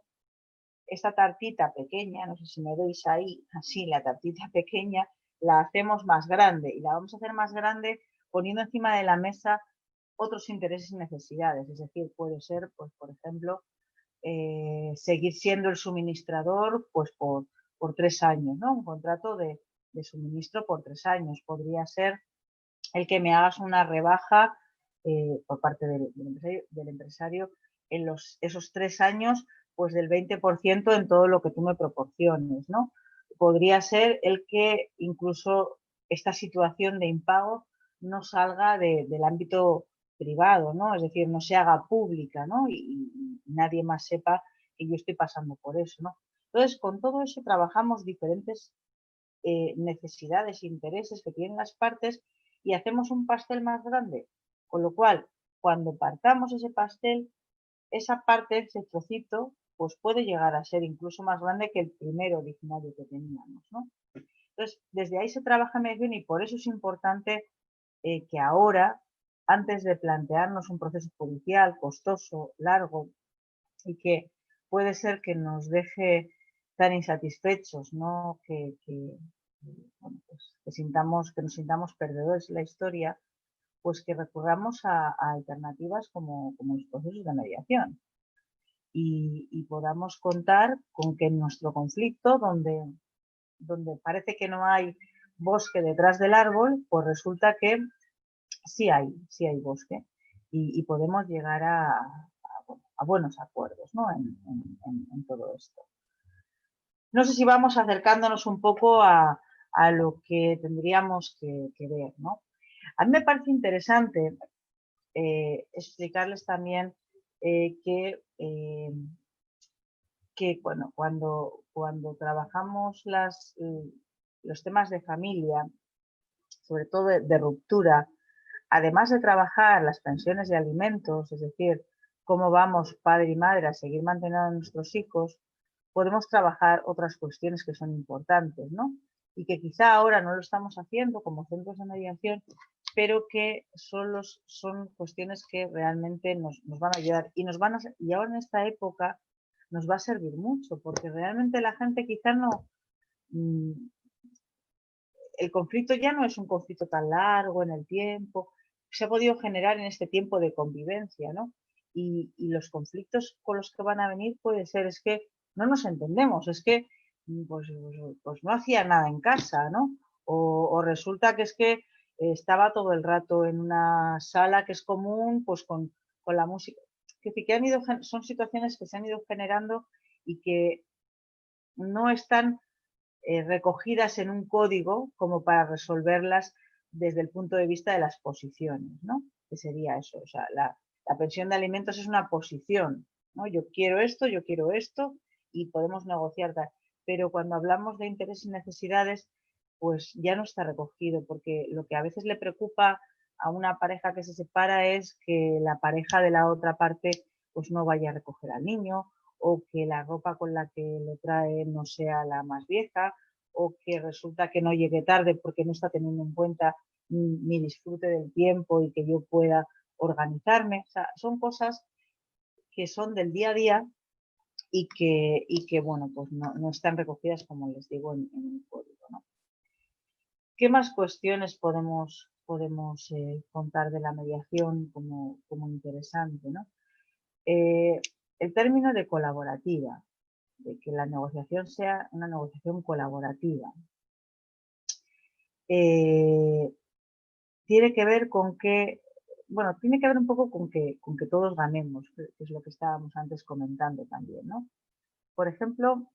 esta tartita pequeña, no sé si me veis ahí, así, la tartita pequeña, la hacemos más grande y la vamos a hacer más grande poniendo encima de la mesa otros intereses y necesidades. Es decir, puede ser, pues, por ejemplo, seguir siendo el suministrador pues por 3 años, ¿no? Un contrato de suministro por 3 años. Podría ser el que me hagas una rebaja por parte del empresario en esos 3 años, pues del 20% en todo lo que tú me proporciones, ¿no? Podría ser el que incluso esta situación de impago no salga del ámbito privado, ¿no? Es decir, no se haga pública, ¿no? Y nadie más sepa que yo estoy pasando por eso, ¿no? Entonces, con todo eso trabajamos diferentes necesidades e intereses que tienen las partes y hacemos un pastel más grande. Con lo cual, cuando partamos ese pastel, esa parte, ese trocito, pues puede llegar a ser incluso más grande que el primero originario que teníamos, ¿no? Entonces, desde ahí se trabaja mediación y por eso es importante que ahora, antes de plantearnos un proceso judicial costoso, largo y que puede ser que nos deje tan insatisfechos, ¿no? Bueno, pues, que nos sintamos perdedores en la historia, pues que recurramos a alternativas como los procesos de mediación y podamos contar con que en nuestro conflicto, donde parece que no hay bosque detrás del árbol, pues resulta que sí hay bosque y podemos llegar a buenos acuerdos, ¿no? en todo esto. No sé si vamos acercándonos un poco a lo que tendríamos que ver, ¿no? A mí me parece interesante explicarles también que bueno, cuando trabajamos los temas de familia, sobre todo de ruptura, además de trabajar las pensiones de alimentos, es decir, cómo vamos padre y madre a seguir manteniendo a nuestros hijos, podemos trabajar otras cuestiones que son importantes, ¿no? Y que quizá ahora no lo estamos haciendo como centros de mediación, pero que son cuestiones que realmente nos van a ayudar y ahora en esta época nos va a servir mucho, porque realmente la gente quizá no... El conflicto ya no es un conflicto tan largo en el tiempo, se ha podido generar en este tiempo de convivencia, ¿no? Y los conflictos con los que van a venir puede ser, es que no nos entendemos, es que pues no hacía nada en casa, ¿no? O resulta que es que estaba todo el rato en una sala que es común, pues con la música. Son situaciones que se han ido generando y que no están recogidas en un código como para resolverlas desde el punto de vista de las posiciones, ¿no? Que sería eso, o sea, la pensión de alimentos es una posición, ¿no? Yo quiero esto y podemos negociar tal. Pero cuando hablamos de intereses y necesidades, pues ya no está recogido, porque lo que a veces le preocupa a una pareja que se separa es que la pareja de la otra parte pues no vaya a recoger al niño, o que la ropa con la que lo trae no sea la más vieja, o que resulta que no llegue tarde porque no está teniendo en cuenta mi disfrute del tiempo y que yo pueda organizarme. O sea, son cosas que son del día a día y que bueno, pues no están recogidas, como les digo, en el código, ¿no? ¿Qué más cuestiones podemos podemos contar de la mediación como interesante, ¿no? El término de colaborativa, de que la negociación sea una negociación colaborativa, tiene que ver con que, bueno, tiene que ver un poco con que todos ganemos, que es lo que estábamos antes comentando también, ¿no? Por ejemplo,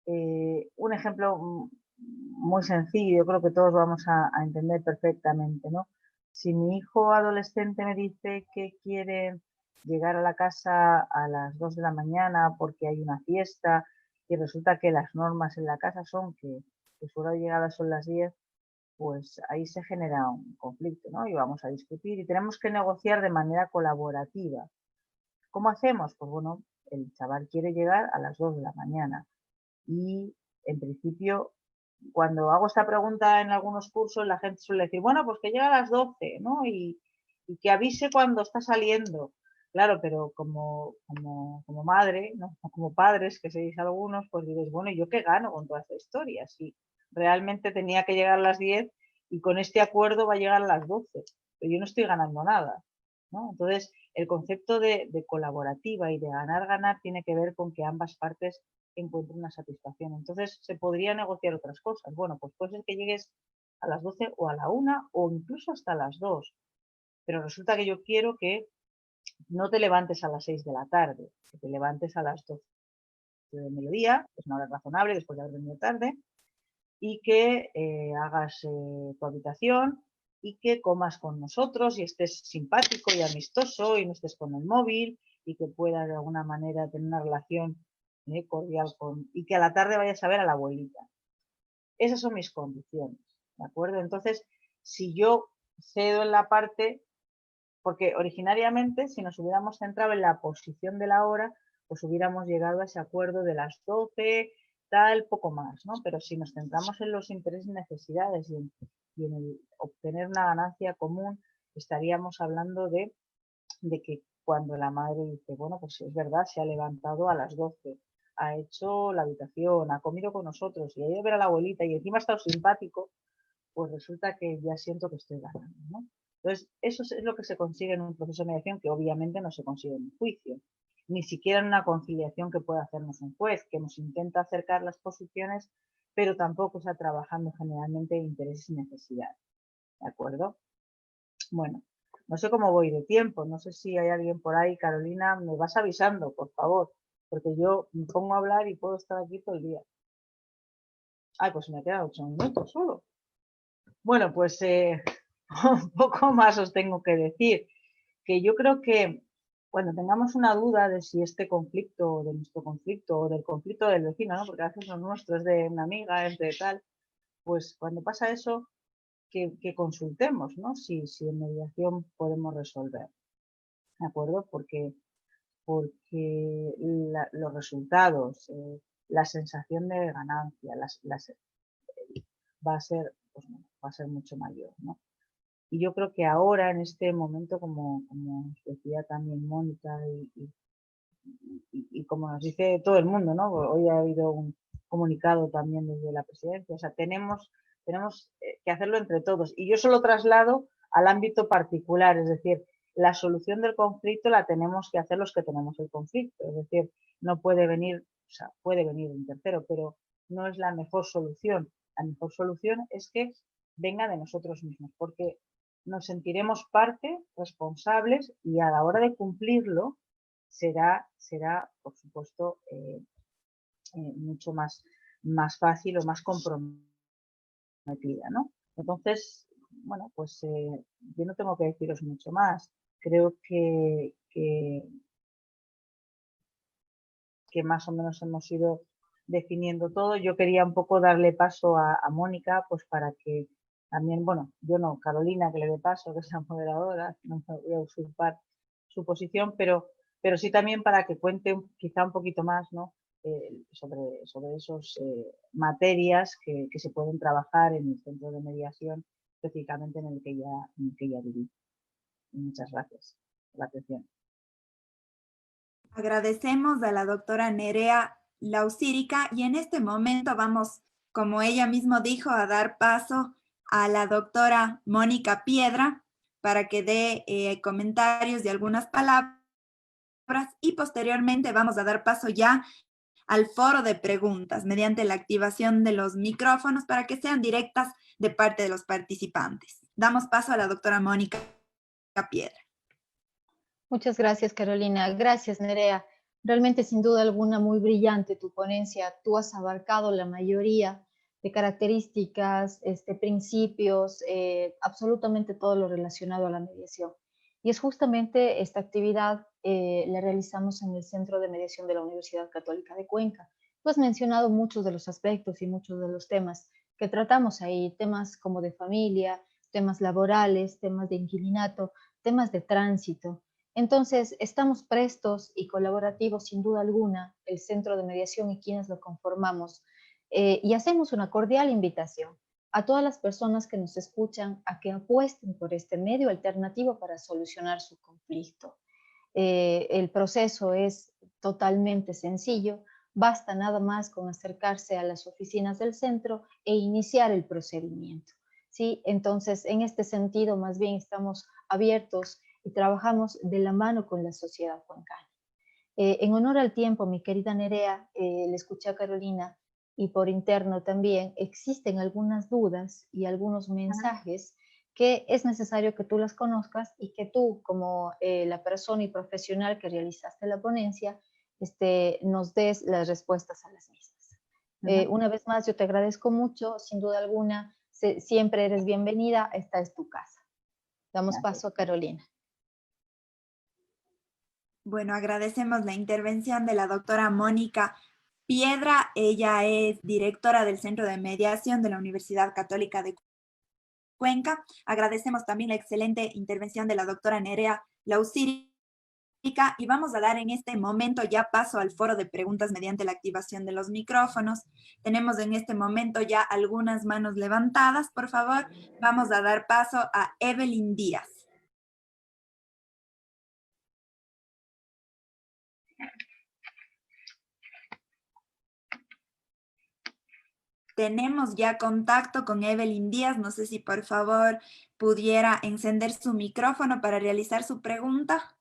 un ejemplo muy sencillo, yo creo que todos vamos a entender perfectamente, ¿no? Si mi hijo adolescente me dice que quiere llegar a la casa a las 2 de la mañana porque hay una fiesta y resulta que las normas en la casa son que su hora de llegada son las 10, pues ahí se genera un conflicto, ¿no? Y vamos a discutir y tenemos que negociar de manera colaborativa. ¿Cómo hacemos? Pues bueno, el chaval quiere llegar a las 2 de la mañana y en principio cuando hago esta pregunta en algunos cursos la gente suele decir, bueno, pues que llega a las 12, ¿no? Y que avise cuando está saliendo. Claro, pero como madre, ¿no? O como padres, que seréis algunos, pues diréis, bueno, ¿y yo qué gano con toda esta historia? Si realmente tenía que llegar a las 10 y con este acuerdo va a llegar a las 12, pero yo no estoy ganando nada, ¿no? Entonces, el concepto de colaborativa y de ganar tiene que ver con que ambas partes encuentren una satisfacción. Entonces, se podría negociar otras cosas. Bueno, pues puede ser que llegues a las 12 o a la 1 o incluso hasta las 2, pero resulta que yo quiero que no te levantes a las 6 de la tarde, que te levantes a las 12 del mediodía, es una hora razonable después de haber venido tarde, y que hagas tu habitación y que comas con nosotros y estés simpático y amistoso y no estés con el móvil y que puedas de alguna manera tener una relación cordial y que a la tarde vayas a ver a la abuelita. Esas son mis condiciones, ¿de acuerdo? Entonces, si yo cedo en la parte, porque originariamente si nos hubiéramos centrado en la posición de la hora, pues hubiéramos llegado a ese acuerdo de las 12, tal, poco más, ¿no? Pero si nos centramos en los intereses y necesidades y en el obtener una ganancia común, estaríamos hablando de que cuando la madre dice, bueno, pues es verdad, se ha levantado a las 12, ha hecho la habitación, ha comido con nosotros y ha ido a ver a la abuelita y encima ha estado simpático, pues resulta que ya siento que estoy ganando, ¿no? Entonces, eso es lo que se consigue en un proceso de mediación que obviamente no se consigue en un juicio, ni siquiera en una conciliación que pueda hacernos un juez, que nos intenta acercar las posiciones, pero tampoco está trabajando generalmente intereses y necesidades, ¿de acuerdo? Bueno, no sé cómo voy de tiempo, no sé si hay alguien por ahí, Carolina, me vas avisando, por favor, porque yo me pongo a hablar y puedo estar aquí todo el día. Ay, pues me quedan 8 minutos solo. Bueno, pues un poco más os tengo que decir, que yo creo que cuando tengamos una duda de si este conflicto, de nuestro conflicto o del conflicto del vecino, ¿no? Porque a veces lo nuestro es de una amiga, es de tal, pues cuando pasa eso, que consultemos, ¿no? Si en mediación podemos resolver, ¿de acuerdo? Porque los resultados, la sensación de ganancia, va a ser, pues, va a ser mucho mayor, ¿no? Y yo creo que ahora, en este momento, como decía también Mónica y como nos dice todo el mundo, ¿no? Hoy ha habido un comunicado también desde la presidencia, o sea, tenemos que hacerlo entre todos. Y yo solo traslado al ámbito particular, es decir, la solución del conflicto la tenemos que hacer los que tenemos el conflicto, es decir, no puede venir, o sea, puede venir un tercero, pero no es la mejor solución. La mejor solución es que venga de nosotros mismos, porque nos sentiremos parte, responsables, y a la hora de cumplirlo será por supuesto, mucho más fácil o más comprometida, ¿no? Entonces, bueno, pues yo no tengo que deciros mucho más. Creo que más o menos hemos ido definiendo todo. Yo quería un poco darle paso a Mónica, pues para que también, bueno, yo no, Carolina, que le dé paso, que es la moderadora, no me voy a usurpar su posición, pero sí también para que cuente quizá un poquito más, ¿no? Sobre esas materias que se pueden trabajar en el centro de mediación, específicamente en el que ya viví. Muchas gracias por la atención. Agradecemos a la doctora Nerea Lausírica y en este momento vamos, como ella misma dijo, a dar paso a la doctora Mónica Piedra para que dé comentarios de algunas palabras y posteriormente vamos a dar paso ya al foro de preguntas mediante la activación de los micrófonos para que sean directas de parte de los participantes. Damos paso a la doctora Mónica Piedra. Muchas gracias, Carolina. Gracias, Nerea. Realmente, sin duda alguna, muy brillante tu ponencia. Tú has abarcado la mayoría de características, principios, absolutamente todo lo relacionado a la mediación. Y es justamente esta actividad la realizamos en el Centro de Mediación de la Universidad Católica de Cuenca. Tú has mencionado muchos de los aspectos y muchos de los temas que tratamos ahí, temas como de familia, temas laborales, temas de inquilinato, temas de tránsito. Entonces, estamos prestos y colaborativos, sin duda alguna, el Centro de Mediación y quienes lo conformamos, y hacemos una cordial invitación a todas las personas que nos escuchan a que apuesten por este medio alternativo para solucionar su conflicto. El proceso es totalmente sencillo, basta nada más con acercarse a las oficinas del centro e iniciar el procedimiento, ¿sí? Entonces, en este sentido, más bien estamos abiertos y trabajamos de la mano con la sociedad cuencana. En honor al tiempo, mi querida Nerea, le escuché a Carolina y por interno también, existen algunas dudas y algunos mensajes que es necesario que tú las conozcas y que tú, como la persona y profesional que realizaste la ponencia, nos des las respuestas a las mismas. Una vez más, yo te agradezco mucho, sin duda alguna, siempre eres bienvenida, esta es tu casa. Damos paso a Carolina. Bueno, agradecemos la intervención de la doctora Mónica Piedra. Ella es directora del Centro de Mediación de la Universidad Católica de Cuenca. Agradecemos también la excelente intervención de la doctora Nerea Lausírica y vamos a dar en este momento ya paso al foro de preguntas mediante la activación de los micrófonos. Tenemos en este momento ya algunas manos levantadas. Por favor, vamos a dar paso a Evelyn Díaz. Tenemos ya contacto con Evelyn Díaz. No sé si por favor pudiera encender su micrófono para realizar su pregunta.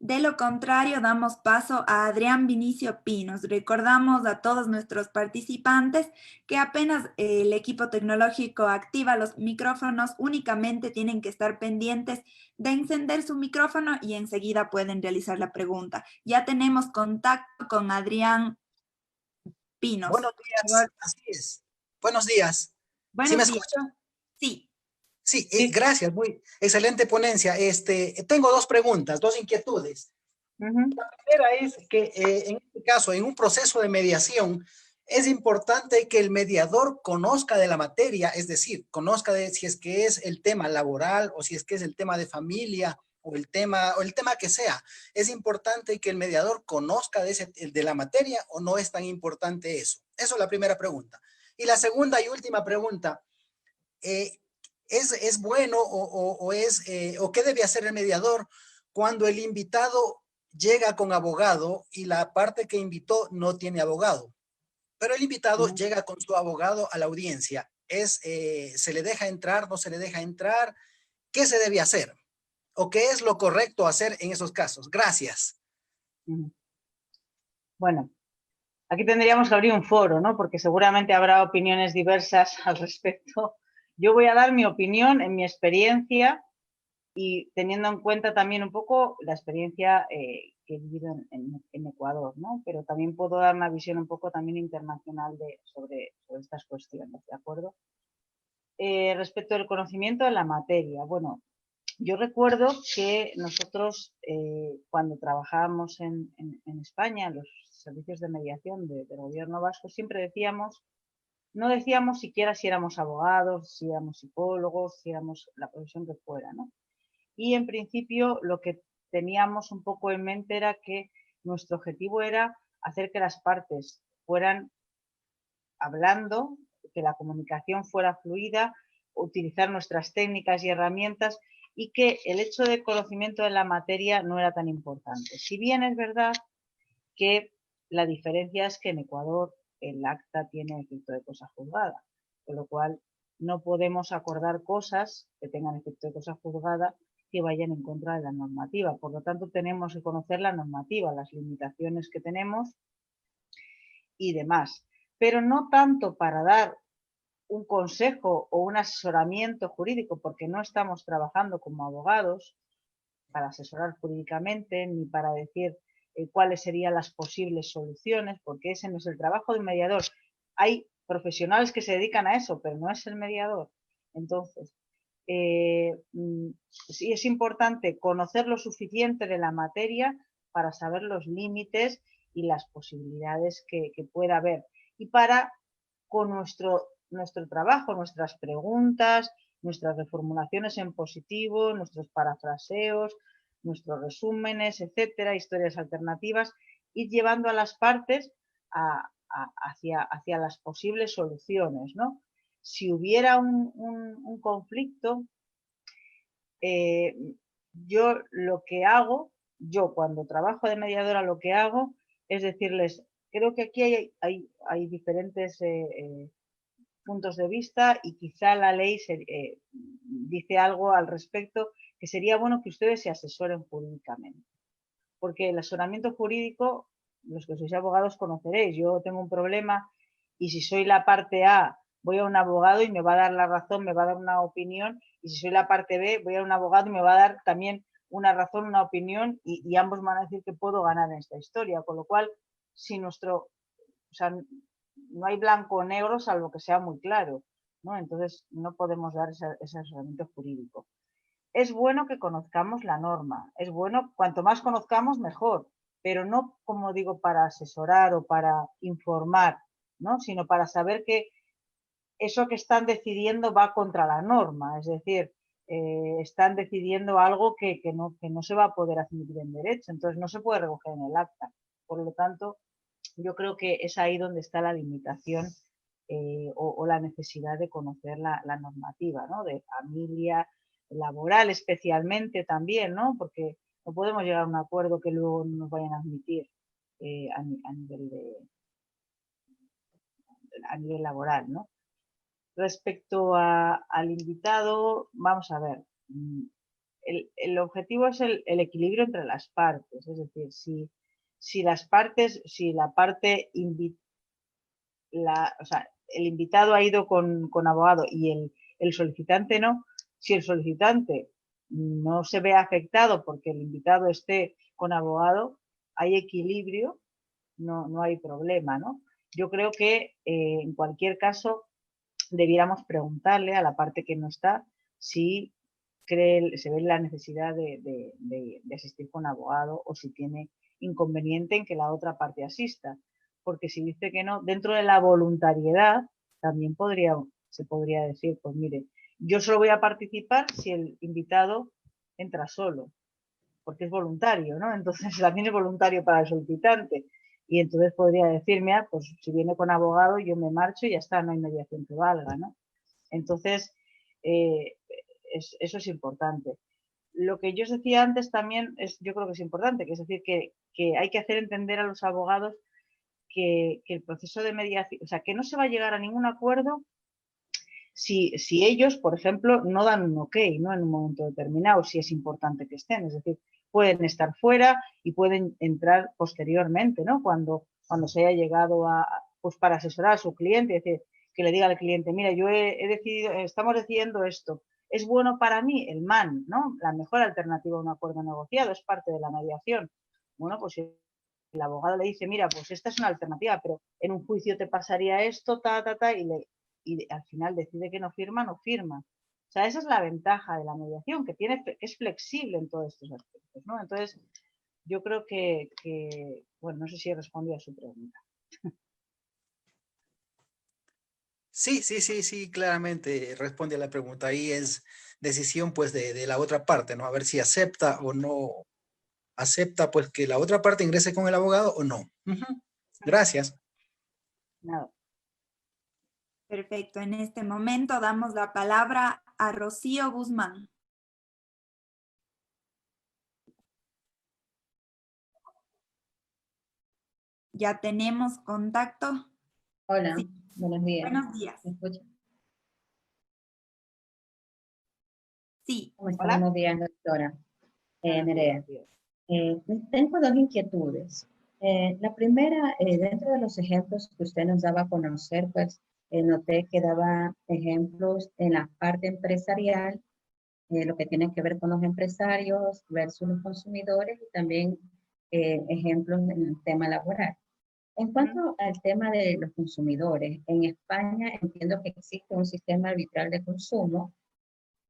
De lo contrario, damos paso a Adrián Vinicio Pinos. Recordamos a todos nuestros participantes que apenas el equipo tecnológico activa los micrófonos, únicamente tienen que estar pendientes de encender su micrófono y enseguida pueden realizar la pregunta. Ya tenemos contacto con Adrián Pinos. Buenos días, así es. Buenos días. ¿Sí me Buenos días. escuchan? Sí. Sí, gracias, muy excelente ponencia. Tengo dos preguntas, dos inquietudes. La primera es que en este caso, en un proceso de mediación, es importante que el mediador conozca de la materia, es decir, conozca de si es que es el tema laboral o si es que es el tema de familia o el tema que sea. ¿Es importante que el mediador conozca de la materia o no es tan importante eso? Esa es la primera pregunta. Y la segunda y última pregunta, ¿es bueno o qué debe hacer el mediador cuando el invitado llega con abogado y la parte que invitó no tiene abogado? Pero el invitado llega con su abogado a la audiencia. ¿Se le deja entrar, no se le deja entrar? ¿Qué se debe hacer? ¿O qué es lo correcto hacer en esos casos? Gracias. Bueno, aquí tendríamos que abrir un foro, ¿no? Porque seguramente habrá opiniones diversas al respecto. Yo voy a dar mi opinión en mi experiencia y teniendo en cuenta también un poco la experiencia que he vivido en Ecuador, ¿no? Pero también puedo dar una visión un poco también internacional sobre estas cuestiones, ¿de acuerdo? Respecto al conocimiento de la materia, bueno, yo recuerdo que nosotros cuando trabajábamos en España, en los servicios de mediación del gobierno vasco, siempre decíamos, no decíamos siquiera si éramos abogados, si éramos psicólogos, si éramos la profesión que fuera, ¿no? Y en principio lo que teníamos un poco en mente era que nuestro objetivo era hacer que las partes fueran hablando, que la comunicación fuera fluida, utilizar nuestras técnicas y herramientas y que el hecho de conocimiento de la materia no era tan importante. Si bien es verdad que la diferencia es que en Ecuador el acta tiene efecto de cosa juzgada, con lo cual no podemos acordar cosas que tengan efecto de cosa juzgada que vayan en contra de la normativa. Por lo tanto, tenemos que conocer la normativa, las limitaciones que tenemos y demás. Pero no tanto para dar un consejo o un asesoramiento jurídico, porque no estamos trabajando como abogados para asesorar jurídicamente ni para decir cuáles serían las posibles soluciones, porque ese no es el trabajo del mediador. Hay profesionales que se dedican a eso, pero no es el mediador. Entonces, sí es importante conocer lo suficiente de la materia para saber los límites y las posibilidades que pueda haber. Y para, con nuestro trabajo, nuestras preguntas, nuestras reformulaciones en positivo, nuestros parafraseos, nuestros resúmenes, etcétera, historias alternativas, ir llevando a las partes hacia las posibles soluciones, ¿no? Si hubiera un conflicto, yo lo que hago, yo cuando trabajo de mediadora lo que hago es decirles, creo que aquí hay diferentes puntos de vista y quizá la ley dice algo al respecto que sería bueno que ustedes se asesoren jurídicamente. Porque el asesoramiento jurídico, los que sois abogados conoceréis, yo tengo un problema y si soy la parte A, voy a un abogado y me va a dar la razón, me va a dar una opinión, y si soy la parte B, voy a un abogado y me va a dar también una razón, una opinión, y ambos van a decir que puedo ganar en esta historia, con lo cual, si o sea, no hay blanco o negro salvo que sea muy claro, ¿no? Entonces no podemos dar ese asesoramiento jurídico. Es bueno que conozcamos la norma, es bueno, cuanto más conozcamos mejor, pero no, como digo, para asesorar o para informar, ¿no? Sino para saber que eso que están decidiendo va contra la norma, es decir, están decidiendo algo que no se va a poder admitir en derecho, entonces no se puede recoger en el acta. Por lo tanto, yo creo que es ahí donde está la limitación o la necesidad de conocer la normativa, ¿no? De familia, laboral especialmente también, ¿no? Porque no podemos llegar a un acuerdo que luego no nos vayan a admitir a nivel laboral, ¿no? Respecto al invitado, vamos a ver, el objetivo es el equilibrio entre las partes, es decir, si la parte o sea, el invitado ha ido con abogado y el solicitante no, si el solicitante no se ve afectado porque el invitado esté con abogado, hay equilibrio, no hay problema, ¿no? Yo creo que en cualquier caso debiéramos preguntarle a la parte que no está si se ve la necesidad de asistir con abogado o si tiene inconveniente en que la otra parte asista. Porque si dice que no, dentro de la voluntariedad también se podría decir, pues mire, yo solo voy a participar si el invitado entra solo, porque es voluntario, ¿no? Entonces también es voluntario para el solicitante. Y entonces podría decirme, pues si viene con abogado yo me marcho y ya está, no hay mediación que valga, ¿no? Entonces, eso es importante. Lo que yo os decía antes también yo creo que es importante, que es decir, que hay que hacer entender a los abogados que el proceso de mediación, o sea, que no se va a llegar a ningún acuerdo si ellos, por ejemplo, no dan un ok, ¿no? En un momento determinado, si es importante que estén. Es decir, pueden estar fuera y pueden entrar posteriormente, ¿no? Cuando se haya llegado pues para asesorar a su cliente, es decir, que le diga al cliente, mira, yo he decidido, estamos decidiendo esto, es bueno para mí el MAN, ¿no? La mejor alternativa a un acuerdo negociado, es parte de la mediación. Bueno, pues el abogado le dice, mira, pues esta es una alternativa, pero en un juicio te pasaría esto, y al final decide que no firma, no firma. O sea, esa es la ventaja de la mediación, que es flexible en todos estos aspectos, ¿no? Entonces, yo creo que bueno, no sé si he respondido a su pregunta. Sí, claramente responde a la pregunta. Ahí es decisión pues de la otra parte, ¿no? A ver si acepta o no acepta pues que la otra parte ingrese con el abogado o no. Gracias. Nada. Perfecto. En este momento damos la palabra a Rocío Guzmán. Ya tenemos contacto. Hola, Sí. buenos días. Buenos días. ¿Me escucha? Sí. ¿Cómo está? Hola. Buenos días, doctora Nerea. Buenos días. Tengo dos inquietudes. La primera, dentro de los ejemplos que usted nos daba a conocer, pues noté que daba ejemplos en la parte empresarial, lo que tiene que ver con los empresarios versus los consumidores, y también ejemplos en el tema laboral. En cuanto al tema de los consumidores, en España entiendo que existe un sistema arbitral de consumo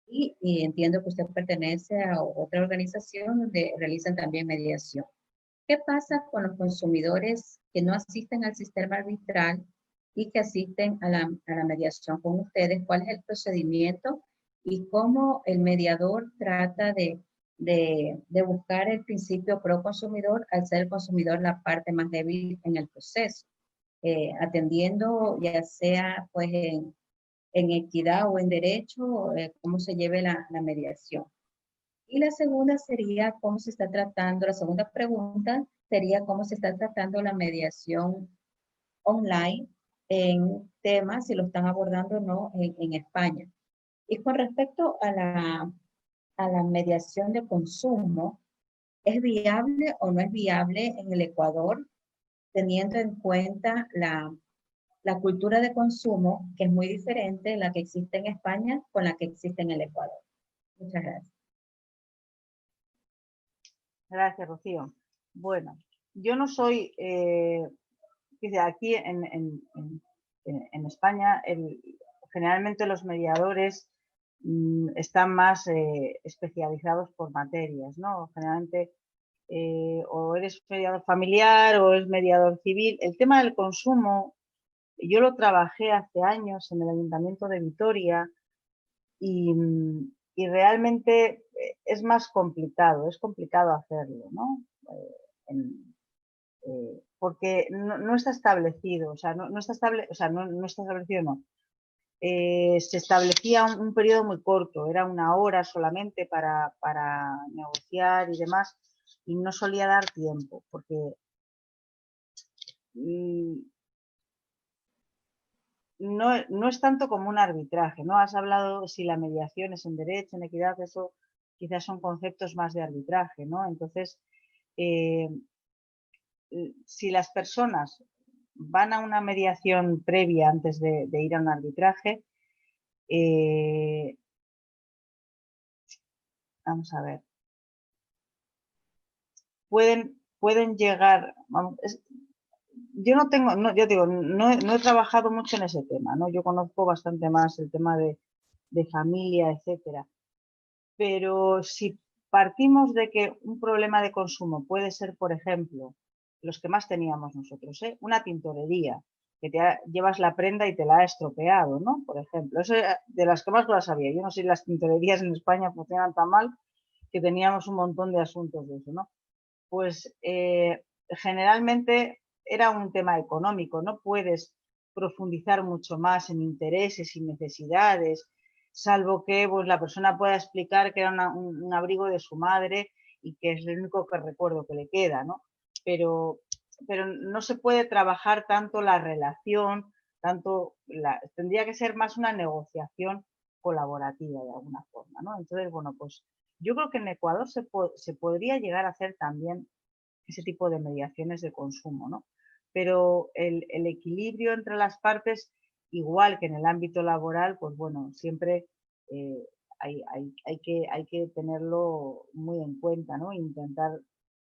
y entiendo que usted pertenece a otra organización donde realizan también mediación. ¿Qué pasa con los consumidores que no asisten al sistema arbitral y que asisten a la mediación con ustedes? ¿Cuál es el procedimiento y cómo el mediador trata de buscar el principio pro consumidor al ser el consumidor la parte más débil en el proceso? Atendiendo ya sea pues en equidad o en derecho, cómo se lleve la mediación. Y la segunda sería cómo se está tratando, la segunda pregunta sería cómo se está tratando la mediación online en temas, si lo están abordando o no en España. Y con respecto a la mediación de consumo, ¿es viable o no es viable en el Ecuador, teniendo en cuenta la cultura de consumo, que es muy diferente la que existe en España con la que existe en el Ecuador? Muchas gracias. Gracias, Rocío. Bueno, yo no soy, aquí en España, generalmente los mediadores están más especializados por materias, ¿no? Generalmente o eres mediador familiar o es mediador civil. El tema del consumo, yo lo trabajé hace años en el Ayuntamiento de Vitoria y realmente es más complicado, es complicado hacerlo, ¿no? Porque no está establecido, o sea, no está establecido, no. Se establecía un periodo muy corto, era una hora solamente para negociar y demás, y no solía dar tiempo, porque no es tanto como un arbitraje, ¿no? Has hablado si la mediación es en derecho, en equidad, eso quizás son conceptos más de arbitraje, ¿no? Entonces, si las personas van a una mediación previa antes de ir a un arbitraje, vamos a ver, pueden llegar, vamos, yo no tengo, yo digo, no he trabajado mucho en ese tema, ¿no? Yo conozco bastante más el tema de familia, etcétera. Pero si partimos de que un problema de consumo puede ser, por ejemplo, los que más teníamos nosotros, una tintorería, que llevas la prenda y te la ha estropeado, ¿no? Por ejemplo, eso de las que más lo sabía. Yo no sé si las tintorerías en España funcionan tan mal que teníamos un montón de asuntos de eso, ¿no? Pues generalmente era un tema económico, no puedes profundizar mucho más en intereses y necesidades, salvo que pues, la persona pueda explicar que era un abrigo de su madre y que es lo único que recuerdo que le queda, ¿no? Pero no se puede trabajar tanto la relación, tendría que ser más una negociación colaborativa de alguna forma, ¿no? Entonces, bueno, pues yo creo que en Ecuador se podría llegar a hacer también ese tipo de mediaciones de consumo, ¿no? Pero el equilibrio entre las partes, igual que en el ámbito laboral, pues bueno, siempre hay que tenerlo muy en cuenta, ¿no? Intentar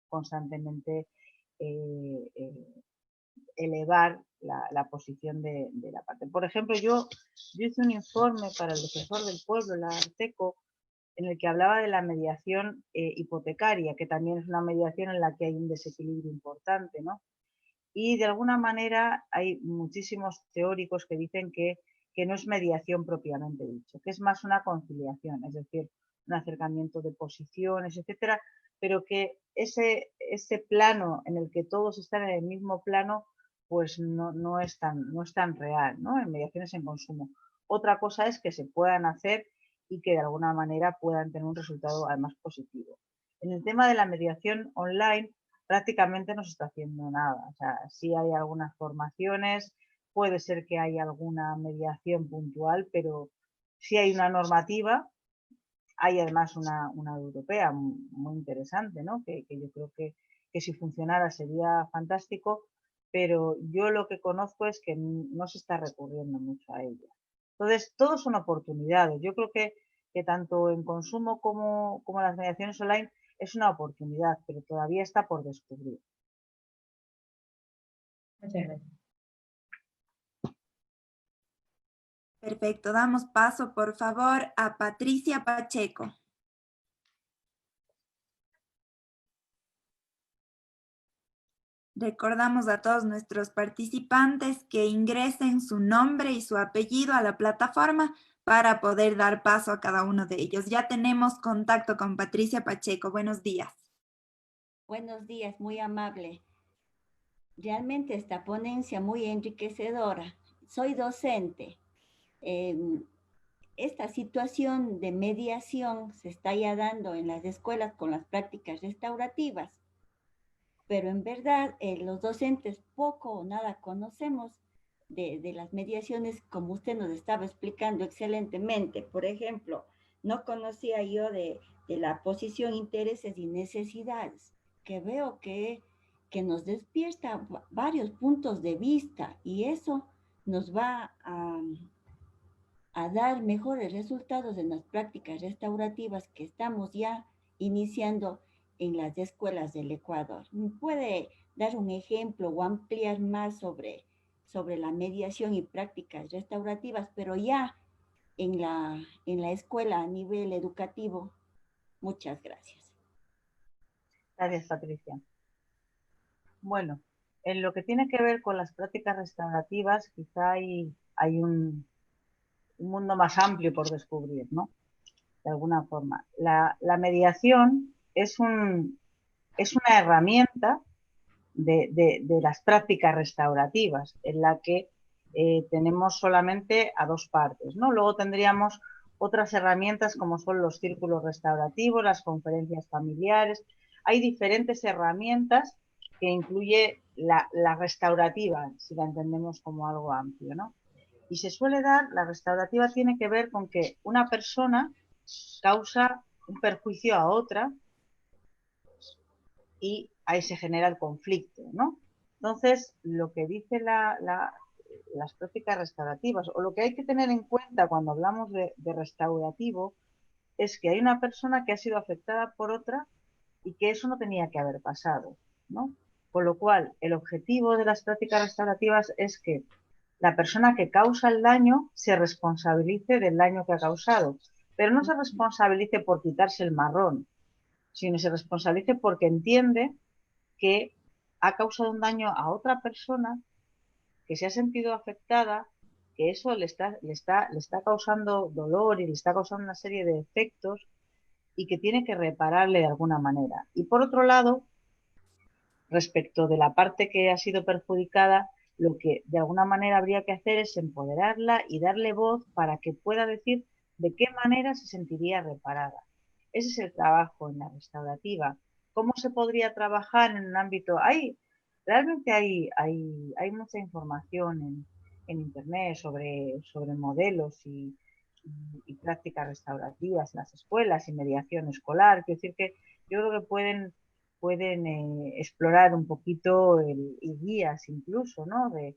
constantemente elevar la posición de la parte. Por ejemplo, yo hice un informe para el Defensor del Pueblo, la Arteco, en el que hablaba de la mediación hipotecaria, que también es una mediación en la que hay un desequilibrio importante, ¿no? Y de alguna manera hay muchísimos teóricos que dicen que no es mediación propiamente dicho, que es más una conciliación, es decir, un acercamiento de posiciones, etcétera, pero que ese plano en el que todos están en el mismo plano, pues no es tan real, ¿no? En mediaciones en consumo. Otra cosa es que se puedan hacer y que de alguna manera puedan tener un resultado además positivo. En el tema de la mediación online, prácticamente no se está haciendo nada. O sea, sí hay algunas formaciones, puede ser que haya alguna mediación puntual, pero sí hay una normativa. Hay además una europea muy interesante, ¿no? Que yo creo que si funcionara sería fantástico, pero yo lo que conozco es que no se está recurriendo mucho a ella. Entonces, todos son oportunidades. Yo creo que tanto en consumo como las mediaciones online es una oportunidad, pero todavía está por descubrir. Muchas gracias. Perfecto, damos paso, por favor, a Patricia Pacheco. Recordamos a todos nuestros participantes que ingresen su nombre y su apellido a la plataforma para poder dar paso a cada uno de ellos. Ya tenemos contacto con Patricia Pacheco. Buenos días. Buenos días, muy amable. Realmente esta ponencia muy enriquecedora. Soy docente. Esta situación de mediación se está ya dando en las escuelas con las prácticas restaurativas, pero en verdad los docentes poco o nada conocemos de las mediaciones, como usted nos estaba explicando excelentemente. Por ejemplo, no conocía yo de la posición, intereses y necesidades, que veo que nos despierta varios puntos de vista y eso nos va a dar mejores resultados en las prácticas restaurativas que estamos ya iniciando en las escuelas del Ecuador. ¿Puede dar un ejemplo o ampliar más sobre la mediación y prácticas restaurativas, pero ya en la escuela a nivel educativo? Muchas gracias. Gracias, Patricia. Bueno, en lo que tiene que ver con las prácticas restaurativas, quizá hay un mundo más amplio por descubrir, ¿no? De alguna forma. La mediación es una herramienta de las prácticas restaurativas, en la que tenemos solamente a dos partes, ¿no? Luego tendríamos otras herramientas como son los círculos restaurativos, las conferencias familiares. Hay diferentes herramientas que incluye la restaurativa, si la entendemos como algo amplio, ¿no? Y se suele dar, la restaurativa tiene que ver con que una persona causa un perjuicio a otra y ahí se genera el conflicto, ¿no? Entonces, lo que dice las prácticas restaurativas, o lo que hay que tener en cuenta cuando hablamos de restaurativo, es que hay una persona que ha sido afectada por otra y que eso no tenía que haber pasado, ¿no? Con lo cual, el objetivo de las prácticas restaurativas es que la persona que causa el daño se responsabilice del daño que ha causado, pero no se responsabilice por quitarse el marrón, sino se responsabilice porque entiende que ha causado un daño a otra persona, que se ha sentido afectada, que eso le está causando dolor y le está causando una serie de efectos y que tiene que repararle de alguna manera. Y por otro lado, respecto de la parte que ha sido perjudicada, lo que de alguna manera habría que hacer es empoderarla y darle voz para que pueda decir de qué manera se sentiría reparada. Ese es el trabajo en la restaurativa. ¿Cómo se podría trabajar en un ámbito? Realmente hay mucha información en Internet sobre modelos y prácticas restaurativas en las escuelas y mediación escolar. Quiero decir que yo creo que pueden explorar un poquito y guías incluso, ¿no? de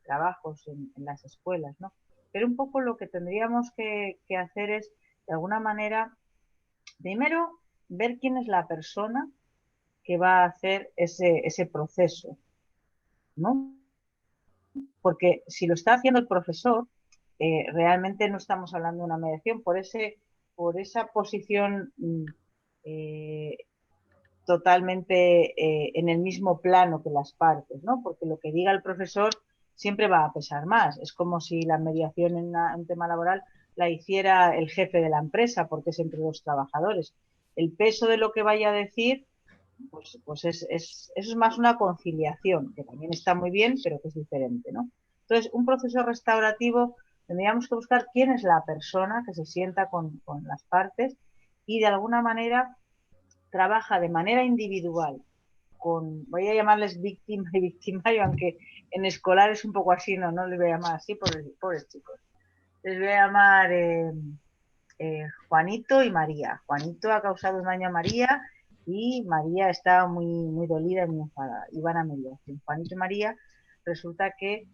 trabajos en las escuelas, ¿no? Pero un poco lo que tendríamos que hacer es, de alguna manera, primero, ver quién es la persona que va a hacer ese proceso, ¿no? Porque si lo está haciendo el profesor, realmente no estamos hablando de una mediación por esa posición totalmente en el mismo plano que las partes, ¿no? Porque lo que diga el profesor siempre va a pesar más. Es como si la mediación en un tema laboral la hiciera el jefe de la empresa, porque es entre los trabajadores. El peso de lo que vaya a decir, pues eso es más una conciliación, que también está muy bien, pero que es diferente, ¿no? Entonces, un proceso restaurativo, tendríamos que buscar quién es la persona que se sienta con las partes y de alguna manera trabaja de manera individual voy a llamarles víctima y victimario, aunque en escolar es un poco así, no les voy a llamar así, pobres chicos. Les voy a llamar Juanito y María. Juanito ha causado un daño a María y María está muy, muy dolida y muy enfadada. Y van a mediación. Juanito y María resulta que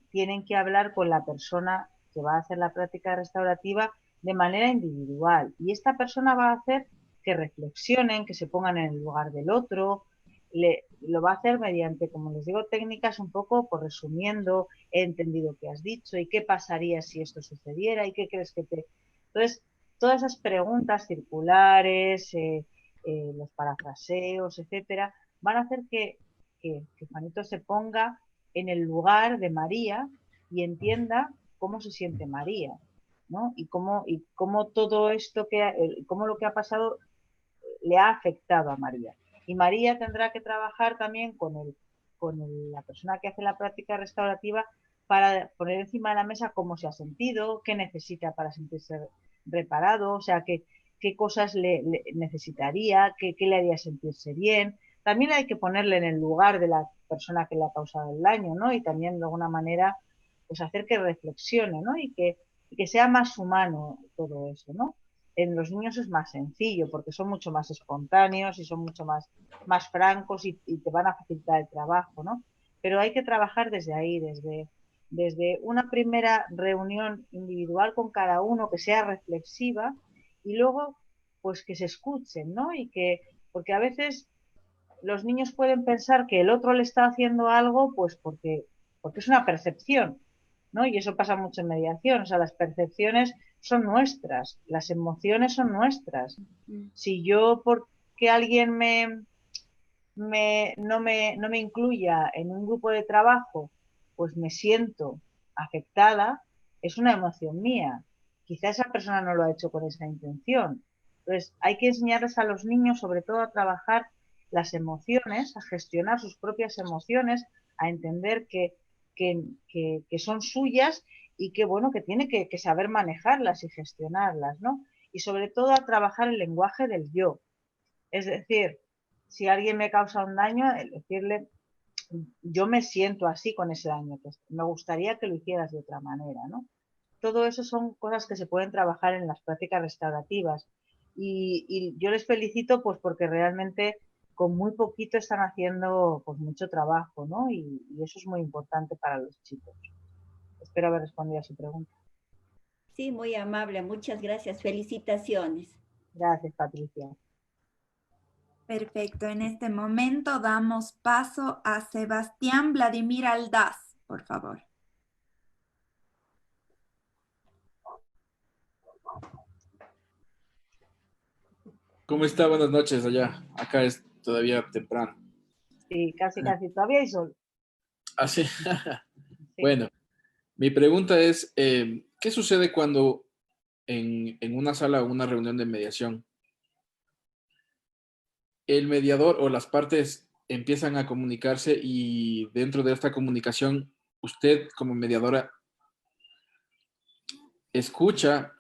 tienen que hablar con la persona que va a hacer la práctica restaurativa de manera individual. Y esta persona va a hacer que reflexionen, que se pongan en el lugar del otro. Lo va a hacer mediante, como les digo, técnicas un poco, por resumiendo, he entendido qué has dicho y qué pasaría si esto sucediera y qué crees que te... Entonces, todas esas preguntas circulares, los parafraseos, etcétera, van a hacer que Juanito se ponga en el lugar de María y entienda cómo se siente María, ¿no? Y cómo todo esto cómo lo que ha pasado le ha afectado a María. Y María tendrá que trabajar también con la persona que hace la práctica restaurativa para poner encima de la mesa cómo se ha sentido, qué necesita para sentirse reparado, o sea, qué cosas le necesitaría, qué le haría sentirse bien. También hay que ponerle en el lugar de la persona que le ha causado el daño, ¿no? Y también de alguna manera pues hacer que reflexione, ¿no? Y que sea más humano todo eso, ¿no? En los niños es más sencillo porque son mucho más espontáneos y son mucho más francos y te van a facilitar el trabajo, ¿no? Pero hay que trabajar desde ahí, desde una primera reunión individual con cada uno que sea reflexiva y luego pues que se escuchen, ¿no? Porque a veces los niños pueden pensar que el otro le está haciendo algo pues porque es una percepción, ¿no? Y eso pasa mucho en mediación, o sea, las percepciones son nuestras, las emociones son nuestras. Si yo, porque alguien no me incluya en un grupo de trabajo, pues me siento afectada, es una emoción mía. Quizá esa persona no lo ha hecho con esa intención. Entonces, hay que enseñarles a los niños, sobre todo, a trabajar las emociones, a gestionar sus propias emociones, a entender que son suyas y que, bueno, que tiene que saber manejarlas y gestionarlas, ¿no? Y sobre todo a trabajar el lenguaje del yo. Es decir, si alguien me causa un daño, el decirle, yo me siento así con ese daño, pues me gustaría que lo hicieras de otra manera, ¿no? Todo eso son cosas que se pueden trabajar en las prácticas restaurativas. Y yo les felicito pues porque realmente con muy poquito están haciendo pues mucho trabajo, ¿no? Y eso es muy importante para los chicos. Espero haber respondido a su pregunta. Sí, muy amable. Muchas gracias. Felicitaciones. Gracias, Patricia. Perfecto. En este momento damos paso a Sebastián Vladimir Aldaz, por favor. ¿Cómo está? Buenas noches allá. Acá es todavía temprano. Sí, casi. Todavía hay sol. Ah, sí. Sí. Bueno, mi pregunta es, ¿qué sucede cuando en una sala o una reunión de mediación el mediador o las partes empiezan a comunicarse y dentro de esta comunicación usted como mediadora escucha,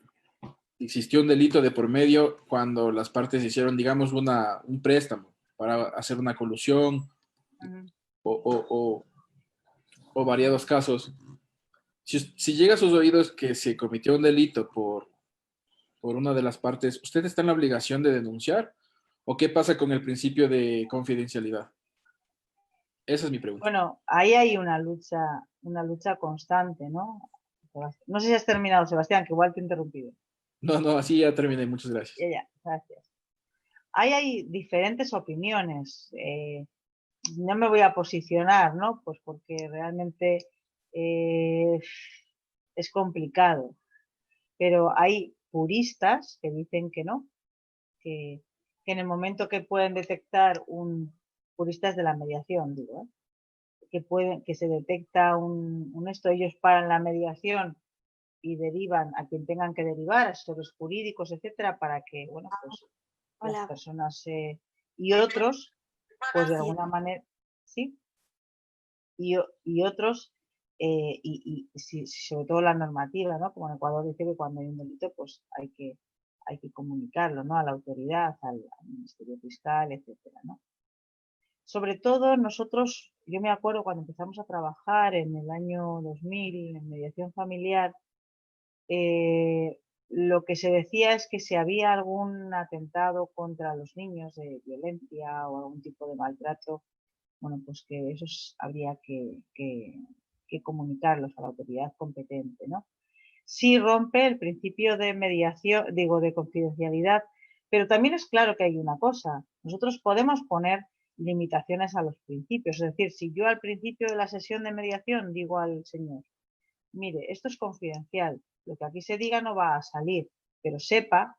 existió un delito de por medio cuando las partes hicieron, digamos, un préstamo para hacer una colusión o variados casos? Si llega a sus oídos que se cometió un delito por una de las partes, ¿usted está en la obligación de denunciar? ¿O qué pasa con el principio de confidencialidad? Esa es mi pregunta. Bueno, ahí hay una lucha constante, ¿no? No sé si has terminado, Sebastián, que igual te he interrumpido. No, así ya terminé. Muchas gracias. Ya, gracias. Ahí hay diferentes opiniones. No me voy a posicionar, ¿no? Pues porque realmente es complicado. Pero hay puristas que dicen que no, que en el momento que pueden detectar puristas de la mediación, digo, que se detecta un esto, ellos paran la mediación y derivan a quien tengan que derivar, a asesores jurídicos, etcétera, para que, bueno, pues las personas y otros, pues de alguna manera, sí, y otros, sobre todo la normativa, ¿no? Como en Ecuador dice que cuando hay un delito, pues hay que comunicarlo, ¿no? A la autoridad, al Ministerio Fiscal, etcétera, ¿no? sobre todo nosotros, yo me acuerdo cuando empezamos a trabajar en el año 2000 en mediación familiar, lo que se decía es que si había algún atentado contra los niños de violencia o algún tipo de maltrato, bueno, pues que esos habría que comunicarlos a la autoridad competente, ¿no? Sí rompe el principio de mediación, digo, de confidencialidad, pero también es claro que hay una cosa, nosotros podemos poner limitaciones a los principios, es decir, si yo al principio de la sesión de mediación digo al señor, mire, esto es confidencial, lo que aquí se diga no va a salir, pero sepa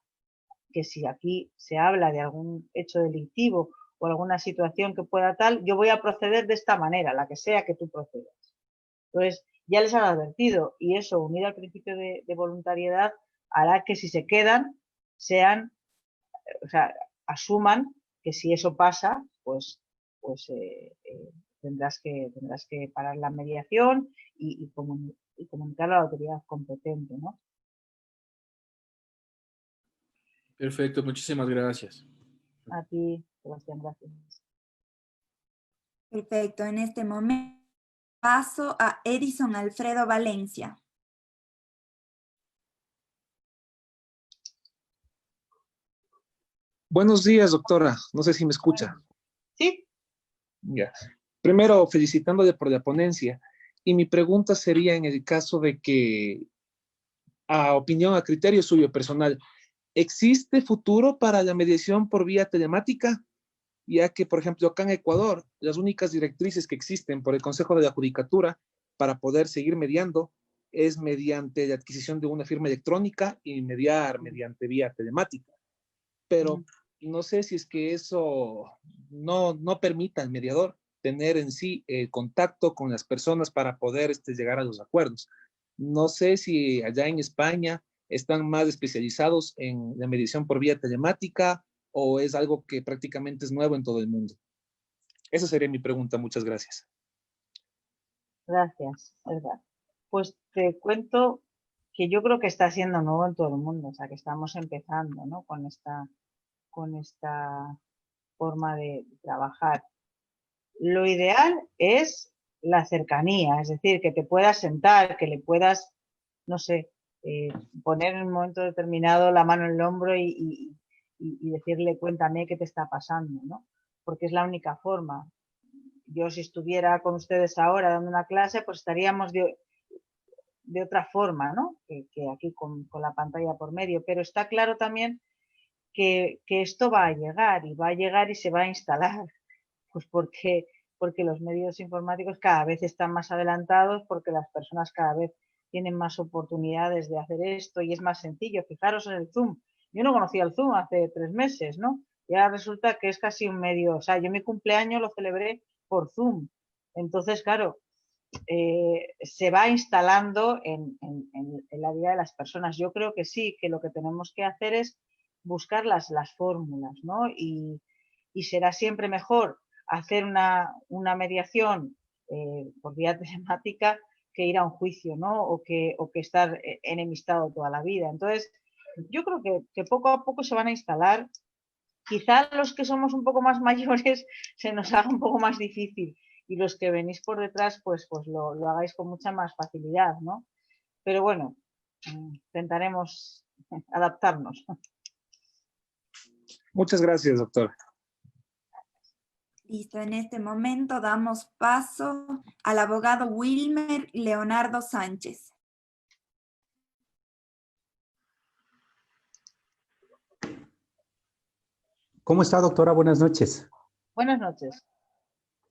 que si aquí se habla de algún hecho delictivo o alguna situación que pueda tal, yo voy a proceder de esta manera, la que sea que tú procedas. Entonces, ya les han advertido y eso, unido al principio de voluntariedad, hará que si se quedan, sean, o sea, asuman que si eso pasa, pues tendrás que parar la mediación y comunicarlo a la autoridad competente, ¿no? Perfecto, muchísimas gracias. A ti, Sebastián, gracias. Perfecto. En este momento paso a Edison Alfredo Valencia. Buenos días, doctora. No sé si me escucha. Sí. Ya. Primero, felicitándole por la ponencia. Y mi pregunta sería en el caso de que, a opinión, a criterio suyo personal, ¿existe futuro para la mediación por vía telemática? Ya que, por ejemplo, acá en Ecuador, las únicas directrices que existen por el Consejo de la Judicatura para poder seguir mediando es mediante la adquisición de una firma electrónica y mediar mediante vía telemática. Pero no sé si es que eso no permita al mediador tener en sí contacto con las personas para poder llegar a los acuerdos. No sé si allá en España están más especializados en la mediación por vía telemática o es algo que prácticamente es nuevo en todo el mundo. Esa sería mi pregunta. Muchas gracias. Gracias, Edgar. Pues te cuento que yo creo que está siendo nuevo en todo el mundo, o sea, que estamos empezando, ¿no? con esta forma de trabajar. Lo ideal es la cercanía, es decir, que te puedas sentar, que le puedas, no sé, poner en un momento determinado la mano en el hombro y decirle, cuéntame qué te está pasando, ¿no? Porque es la única forma. Yo si estuviera con ustedes ahora dando una clase, pues estaríamos de otra forma, ¿no? Que aquí con la pantalla por medio. Pero está claro también que esto va a llegar y se va a instalar, pues porque los medios informáticos cada vez están más adelantados, porque las personas cada vez tienen más oportunidades de hacer esto y es más sencillo. Fijaros en el Zoom. Yo no conocía el Zoom hace 3 meses, ¿no? Y ahora resulta que es casi un medio, o sea, yo mi cumpleaños lo celebré por Zoom. Entonces, claro, se va instalando en la vida de las personas. Yo creo que sí, que lo que tenemos que hacer es buscar las fórmulas, ¿no? Y será siempre mejor hacer una mediación por vía telemática que ir a un juicio, ¿no? O que estar enemistado toda la vida. Entonces, yo creo que poco a poco se van a instalar. Quizá los que somos un poco más mayores se nos haga un poco más difícil y los que venís por detrás pues lo hagáis con mucha más facilidad, ¿no? Pero bueno, intentaremos adaptarnos. Muchas gracias, doctor. Listo, en este momento damos paso al abogado Wilmer Leonardo Sánchez. ¿Cómo está, doctora? Buenas noches. Buenas noches.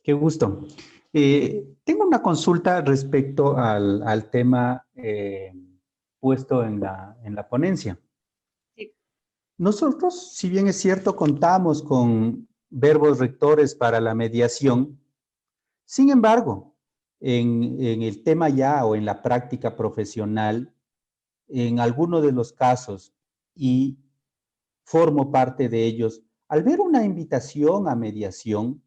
Qué gusto. Tengo una consulta respecto al tema puesto en la ponencia. Sí. Nosotros, si bien es cierto, contamos con verbos rectores para la mediación, sin embargo, en el tema ya o en la práctica profesional, en alguno de los casos, y formo parte de ellos, al ver una invitación a mediación,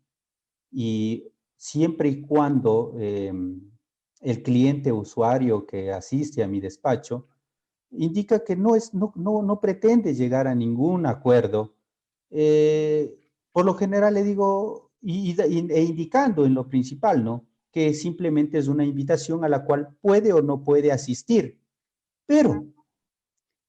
y siempre y cuando el cliente usuario que asiste a mi despacho indica que no pretende llegar a ningún acuerdo, por lo general le digo, e indicando en lo principal, ¿no? Que simplemente es una invitación a la cual puede o no puede asistir. Pero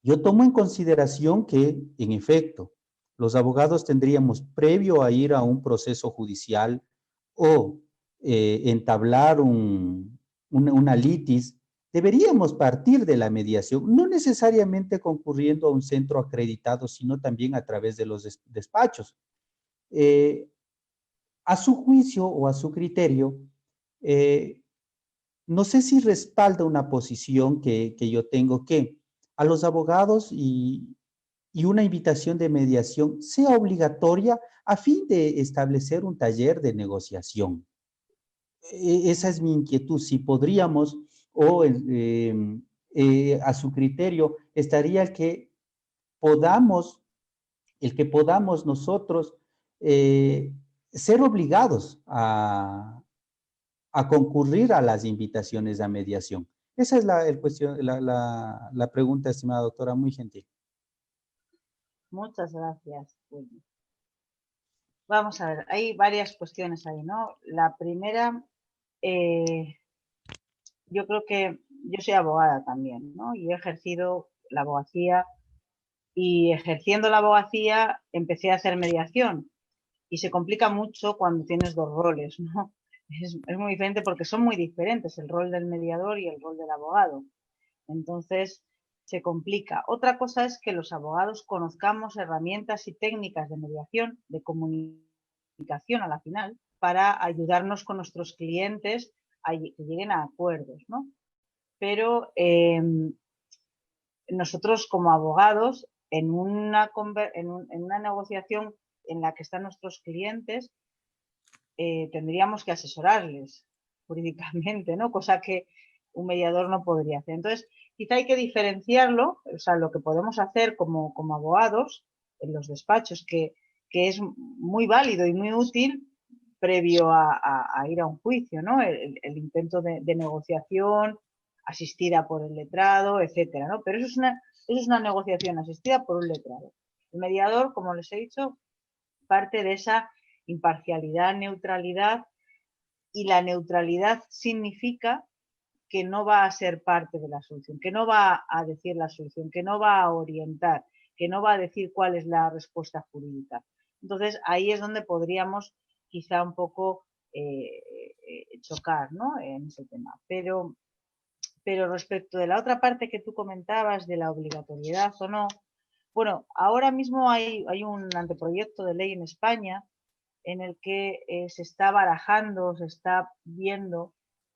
yo tomo en consideración que, en efecto, los abogados tendríamos, previo a ir a un proceso judicial o entablar una litis, deberíamos partir de la mediación, no necesariamente concurriendo a un centro acreditado, sino también a través de los despachos. A su juicio o a su criterio, no sé si respalda una posición que yo tengo, que a los abogados y una invitación de mediación sea obligatoria a fin de establecer un taller de negociación. Esa es mi inquietud, si podríamos, o a su criterio, estaría el que podamos nosotros ser obligados a concurrir a las invitaciones a mediación. Esa es la pregunta, estimada doctora, muy gentil. Muchas gracias. Vamos a ver, hay varias cuestiones ahí, ¿no? La primera, yo creo que yo soy abogada también, ¿no? Y he ejercido la abogacía y ejerciendo la abogacía empecé a hacer mediación y se complica mucho cuando tienes dos roles, ¿no? Es muy diferente porque son muy diferentes el rol del mediador y el rol del abogado. Entonces, se complica. Otra cosa es que los abogados conozcamos herramientas y técnicas de mediación, de comunicación a la final, para ayudarnos con nuestros clientes a que lleguen a acuerdos, ¿no? Pero nosotros como abogados, en una negociación en la que están nuestros clientes, tendríamos que asesorarles jurídicamente, ¿no? Cosa que un mediador no podría hacer. Entonces, quizá hay que diferenciarlo, o sea, lo que podemos hacer como abogados en los despachos, que es muy válido y muy útil previo a ir a un juicio, ¿no? El intento de negociación asistida por el letrado, etcétera, ¿no? Pero eso es una negociación asistida por un letrado. El mediador, como les he dicho, parte de esa imparcialidad, neutralidad, y la neutralidad significa que no va a ser parte de la solución, que no va a decir la solución, que no va a orientar, que no va a decir cuál es la respuesta jurídica. Entonces, ahí es donde podríamos quizá un poco chocar, ¿no? En ese tema. Pero respecto de la otra parte que tú comentabas, de la obligatoriedad o no, bueno, ahora mismo hay un anteproyecto de ley en España en el que se está barajando, se está viendo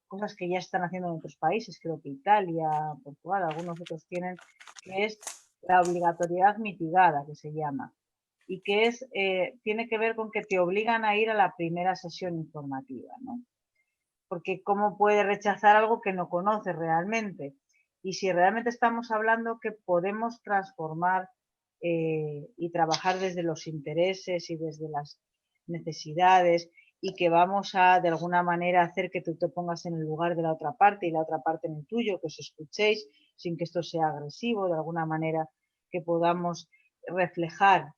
cosas que ya están haciendo en otros países, creo que Italia, Portugal, algunos otros tienen, que es la obligatoriedad mitigada, que se llama, y que tiene que ver con que te obligan a ir a la primera sesión informativa, ¿no? Porque ¿cómo puede rechazar algo que no conoce realmente? Y si realmente estamos hablando que podemos transformar y trabajar desde los intereses y desde las necesidades, y que vamos a de alguna manera hacer que tú te pongas en el lugar de la otra parte y la otra parte en el tuyo, que os escuchéis sin que esto sea agresivo, de alguna manera que podamos reflejar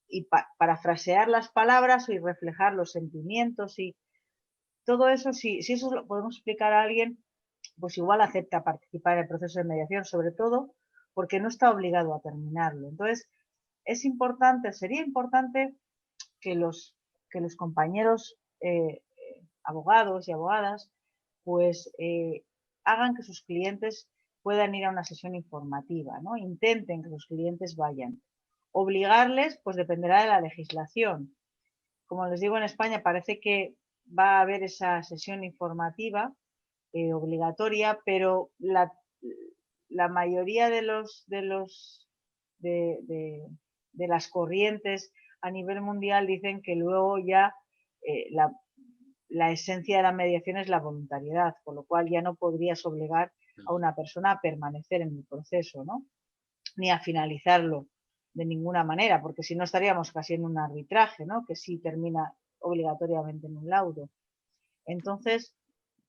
y parafrasear las palabras y reflejar los sentimientos, y todo eso, si eso lo podemos explicar a alguien, pues igual acepta participar en el proceso de mediación, sobre todo porque no está obligado a terminarlo. Entonces, sería importante que los compañeros abogados y abogadas pues hagan que sus clientes puedan ir a una sesión informativa, ¿no? Intenten que sus clientes vayan. Obligarles, pues dependerá de la legislación. Como les digo, en España parece que va a haber esa sesión informativa obligatoria, pero la mayoría de las corrientes a nivel mundial dicen que luego ya la esencia de la mediación es la voluntariedad, con lo cual ya no podrías obligar a una persona a permanecer en el proceso, ¿no? Ni a finalizarlo de ninguna manera, porque si no estaríamos casi en un arbitraje, ¿no? Que sí termina obligatoriamente en un laudo. Entonces,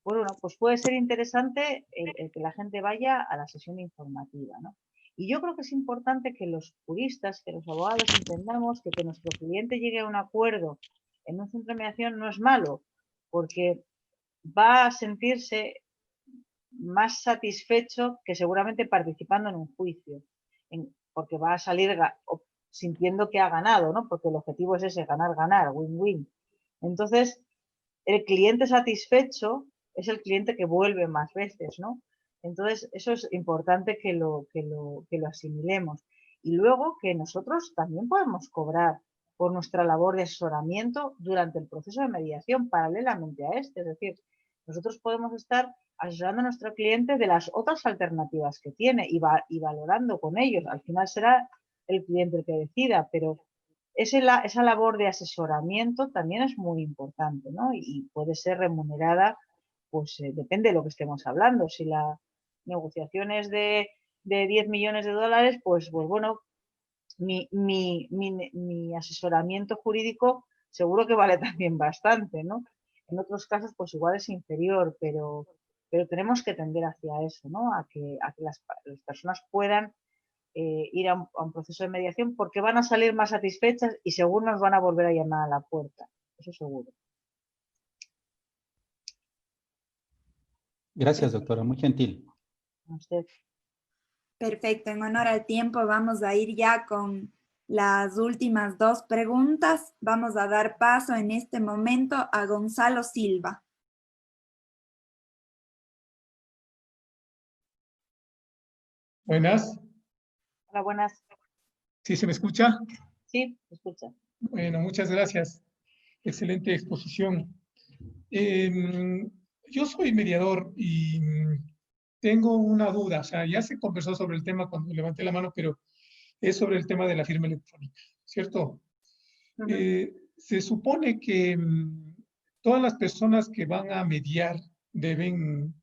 bueno, pues puede ser interesante el que la gente vaya a la sesión informativa, ¿no? Y yo creo que es importante que los juristas, que los abogados entendamos que nuestro cliente llegue a un acuerdo en un centro de mediación no es malo, porque va a sentirse más satisfecho que seguramente participando en un juicio, porque va a salir sintiendo que ha ganado, ¿no? Porque el objetivo es ese, ganar, ganar, win-win. Entonces, el cliente satisfecho es el cliente que vuelve más veces, ¿no? Entonces, eso es importante que lo asimilemos. Y luego que nosotros también podemos cobrar por nuestra labor de asesoramiento durante el proceso de mediación paralelamente a este. Es decir, nosotros podemos estar asesorando a nuestro cliente de las otras alternativas que tiene y valorando con ellos. Al final será el cliente el que decida, pero esa labor de asesoramiento también es muy importante, ¿no? Y puede ser remunerada, pues depende de lo que estemos hablando. Si la negociación es de 10 millones de dólares, pues bueno, mi asesoramiento jurídico seguro que vale también bastante, ¿no? En otros casos, pues igual es inferior, pero tenemos que tender hacia eso, ¿no? A que las personas puedan ir a un proceso de mediación porque van a salir más satisfechas y seguro nos van a volver a llamar a la puerta. Eso seguro. Gracias, doctora. Muy gentil. A usted. Perfecto. En honor al tiempo, vamos a ir ya con las últimas 2 preguntas. Vamos a dar paso en este momento a Gonzalo Silva. Buenas. Hola, buenas. ¿Sí se me escucha? Sí, se escucha. Bueno, muchas gracias. Excelente exposición. Yo soy mediador y tengo una duda. O sea, ya se conversó sobre el tema cuando levanté la mano, pero es sobre el tema de la firma electrónica, ¿cierto? Se supone que todas las personas que van a mediar deben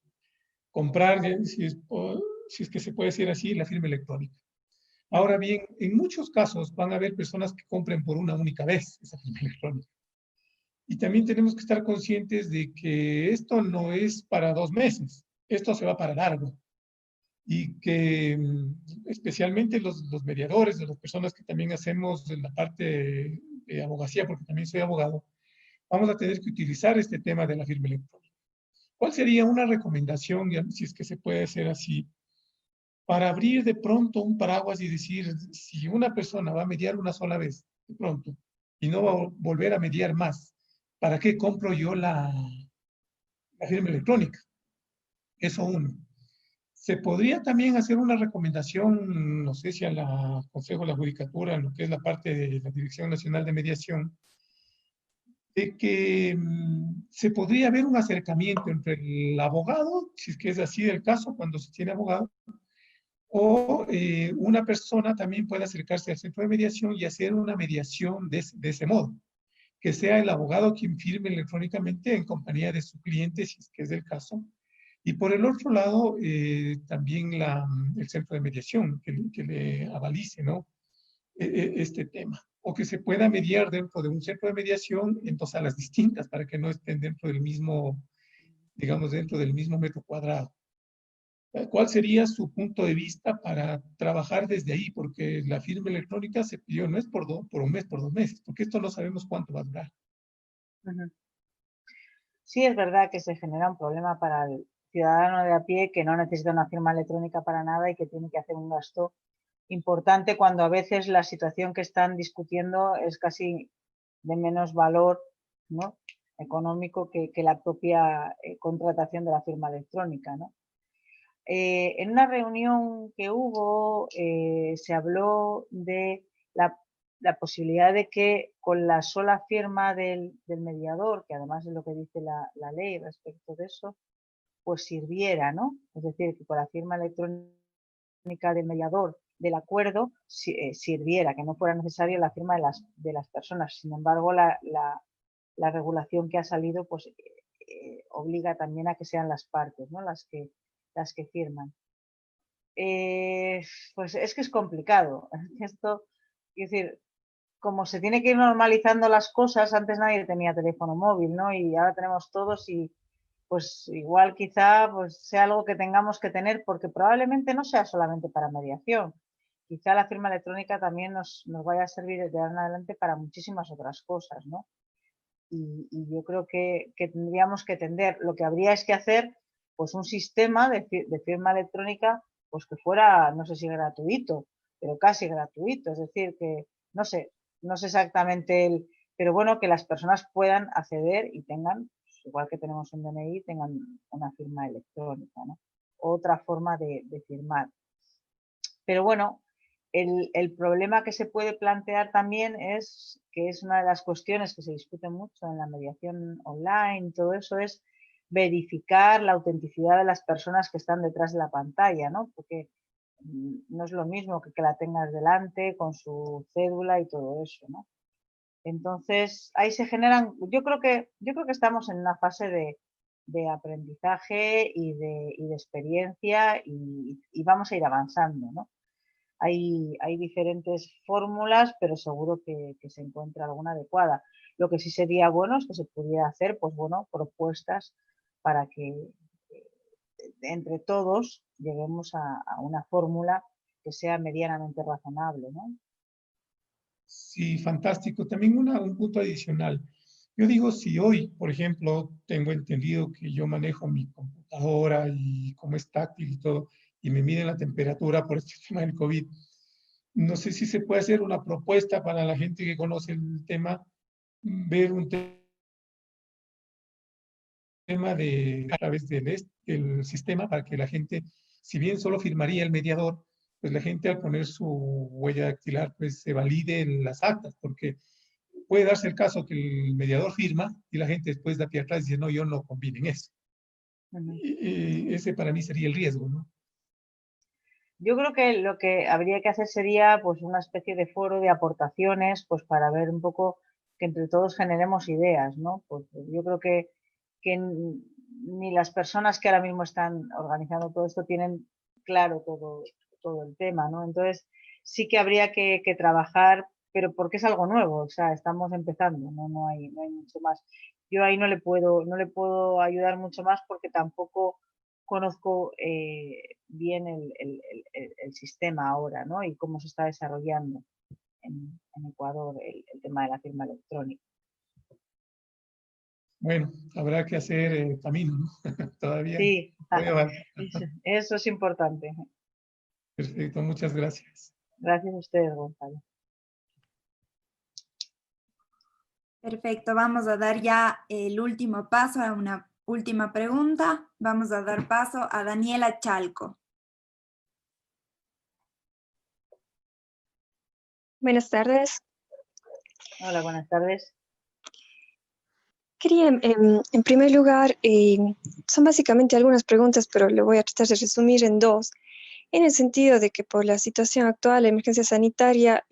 comprar, si es que se puede decir así, la firma electrónica. Ahora bien, en muchos casos van a haber personas que compren por una única vez esa firma electrónica. Y también tenemos que estar conscientes de que esto no es para 2 meses, esto se va para largo. Y que especialmente los mediadores, de las personas que también hacemos en la parte de abogacía, porque también soy abogado, vamos a tener que utilizar este tema de la firma electrónica. ¿Cuál sería una recomendación, si es que se puede hacer así, para abrir de pronto un paraguas y decir, si una persona va a mediar una sola vez, de pronto, y no va a volver a mediar más, ¿para qué compro yo la firma electrónica? Eso uno. Se podría también hacer una recomendación, no sé si a la Consejo de la Judicatura, en lo que es la parte de la Dirección Nacional de Mediación, de que se podría haber un acercamiento entre el abogado, si es que es así el caso, cuando se tiene abogado, o una persona también puede acercarse al centro de mediación y hacer una mediación de ese modo, que sea el abogado quien firme electrónicamente en compañía de su cliente, si es que es el caso, y por el otro lado también el centro de mediación, que le avalice, ¿no? Este tema, o que se pueda mediar dentro de un centro de mediación en 2 salas distintas para que no estén dentro del mismo, digamos, dentro del mismo metro cuadrado. ¿Cuál sería su punto de vista para trabajar desde ahí? Porque la firma electrónica se pidió, no es por un mes, por 2 meses, porque esto no sabemos cuánto va a durar. Sí, es verdad que se genera un problema para el ciudadano de a pie que no necesita una firma electrónica para nada y que tiene que hacer un gasto importante cuando a veces la situación que están discutiendo es casi de menos valor, ¿no?, económico que la propia contratación de la firma electrónica, ¿no? En una reunión que hubo se habló de la posibilidad de que con la sola firma del mediador, que además es lo que dice la ley respecto de eso, pues sirviera, ¿no? Es decir, que con la firma electrónica del mediador del acuerdo sirviera, que no fuera necesaria la firma de las personas. Sin embargo, la regulación que ha salido pues obliga también a que sean las partes, ¿no?, las que firman. Pues es que es complicado. Esto, es decir, como se tiene que ir normalizando las cosas, antes nadie tenía teléfono móvil, ¿no? Y ahora tenemos todos y pues igual quizá pues sea algo que tengamos que tener porque probablemente no sea solamente para mediación. Quizá la firma electrónica también nos vaya a servir de ahora en adelante para muchísimas otras cosas, ¿no? y yo creo que tendríamos que tender, lo que habría es que hacer pues un sistema de firma electrónica pues que fuera, no sé si gratuito, pero casi gratuito, es decir, que no sé exactamente pero bueno, que las personas puedan acceder y tengan, pues, igual que tenemos un DNI, tengan una firma electrónica, ¿no? Otra forma de firmar. Pero bueno, el problema que se puede plantear también es, que es una de las cuestiones que se discute mucho en la mediación online, todo eso es verificar la autenticidad de las personas que están detrás de la pantalla, ¿no? Porque no es lo mismo que la tengas delante con su cédula y todo eso, ¿no? Entonces, ahí se generan, yo creo que estamos en una fase de aprendizaje y de experiencia y vamos a ir avanzando, ¿no? Hay diferentes fórmulas, pero seguro que se encuentra alguna adecuada. Lo que sí sería bueno es que se pudiera hacer, pues bueno, propuestas para que entre todos lleguemos a una fórmula que sea medianamente razonable, ¿no? Sí, fantástico. También un punto adicional. Yo digo, si hoy, por ejemplo, tengo entendido que yo manejo mi computadora y cómo es táctil y todo, y me miden la temperatura por este tema del COVID, no sé si se puede hacer una propuesta para la gente que conoce el tema, ver un tema a través del sistema para que la gente, si bien solo firmaría el mediador, pues la gente al poner su huella dactilar, pues se valide las actas, porque puede darse el caso que el mediador firma y la gente después da pie atrás y dice, no, yo no conviene en eso. Y ese para mí sería el riesgo, ¿no? Yo creo que lo que habría que hacer sería pues una especie de foro de aportaciones, pues para ver un poco que entre todos generemos ideas, ¿no? Pues yo creo que ni las personas que ahora mismo están organizando todo esto tienen claro todo el tema, ¿no? Entonces sí que habría que trabajar, pero porque es algo nuevo, o sea, estamos empezando, no hay mucho más. Yo ahí no le puedo ayudar mucho más porque tampoco conozco bien el sistema ahora, ¿no? Y cómo se está desarrollando en Ecuador el tema de la firma electrónica. Bueno, habrá que hacer camino, ¿no? Todavía. Sí, eso es importante. Perfecto, muchas gracias. Gracias a ustedes, Gonzalo. Perfecto, vamos a dar ya el último paso a una última pregunta. Vamos a dar paso a Daniela Chalco. Buenas tardes. Hola, buenas tardes. Quería, en primer lugar, son básicamente algunas preguntas, pero le voy a tratar de resumir en dos, en el sentido de que por la situación actual, la emergencia sanitaria,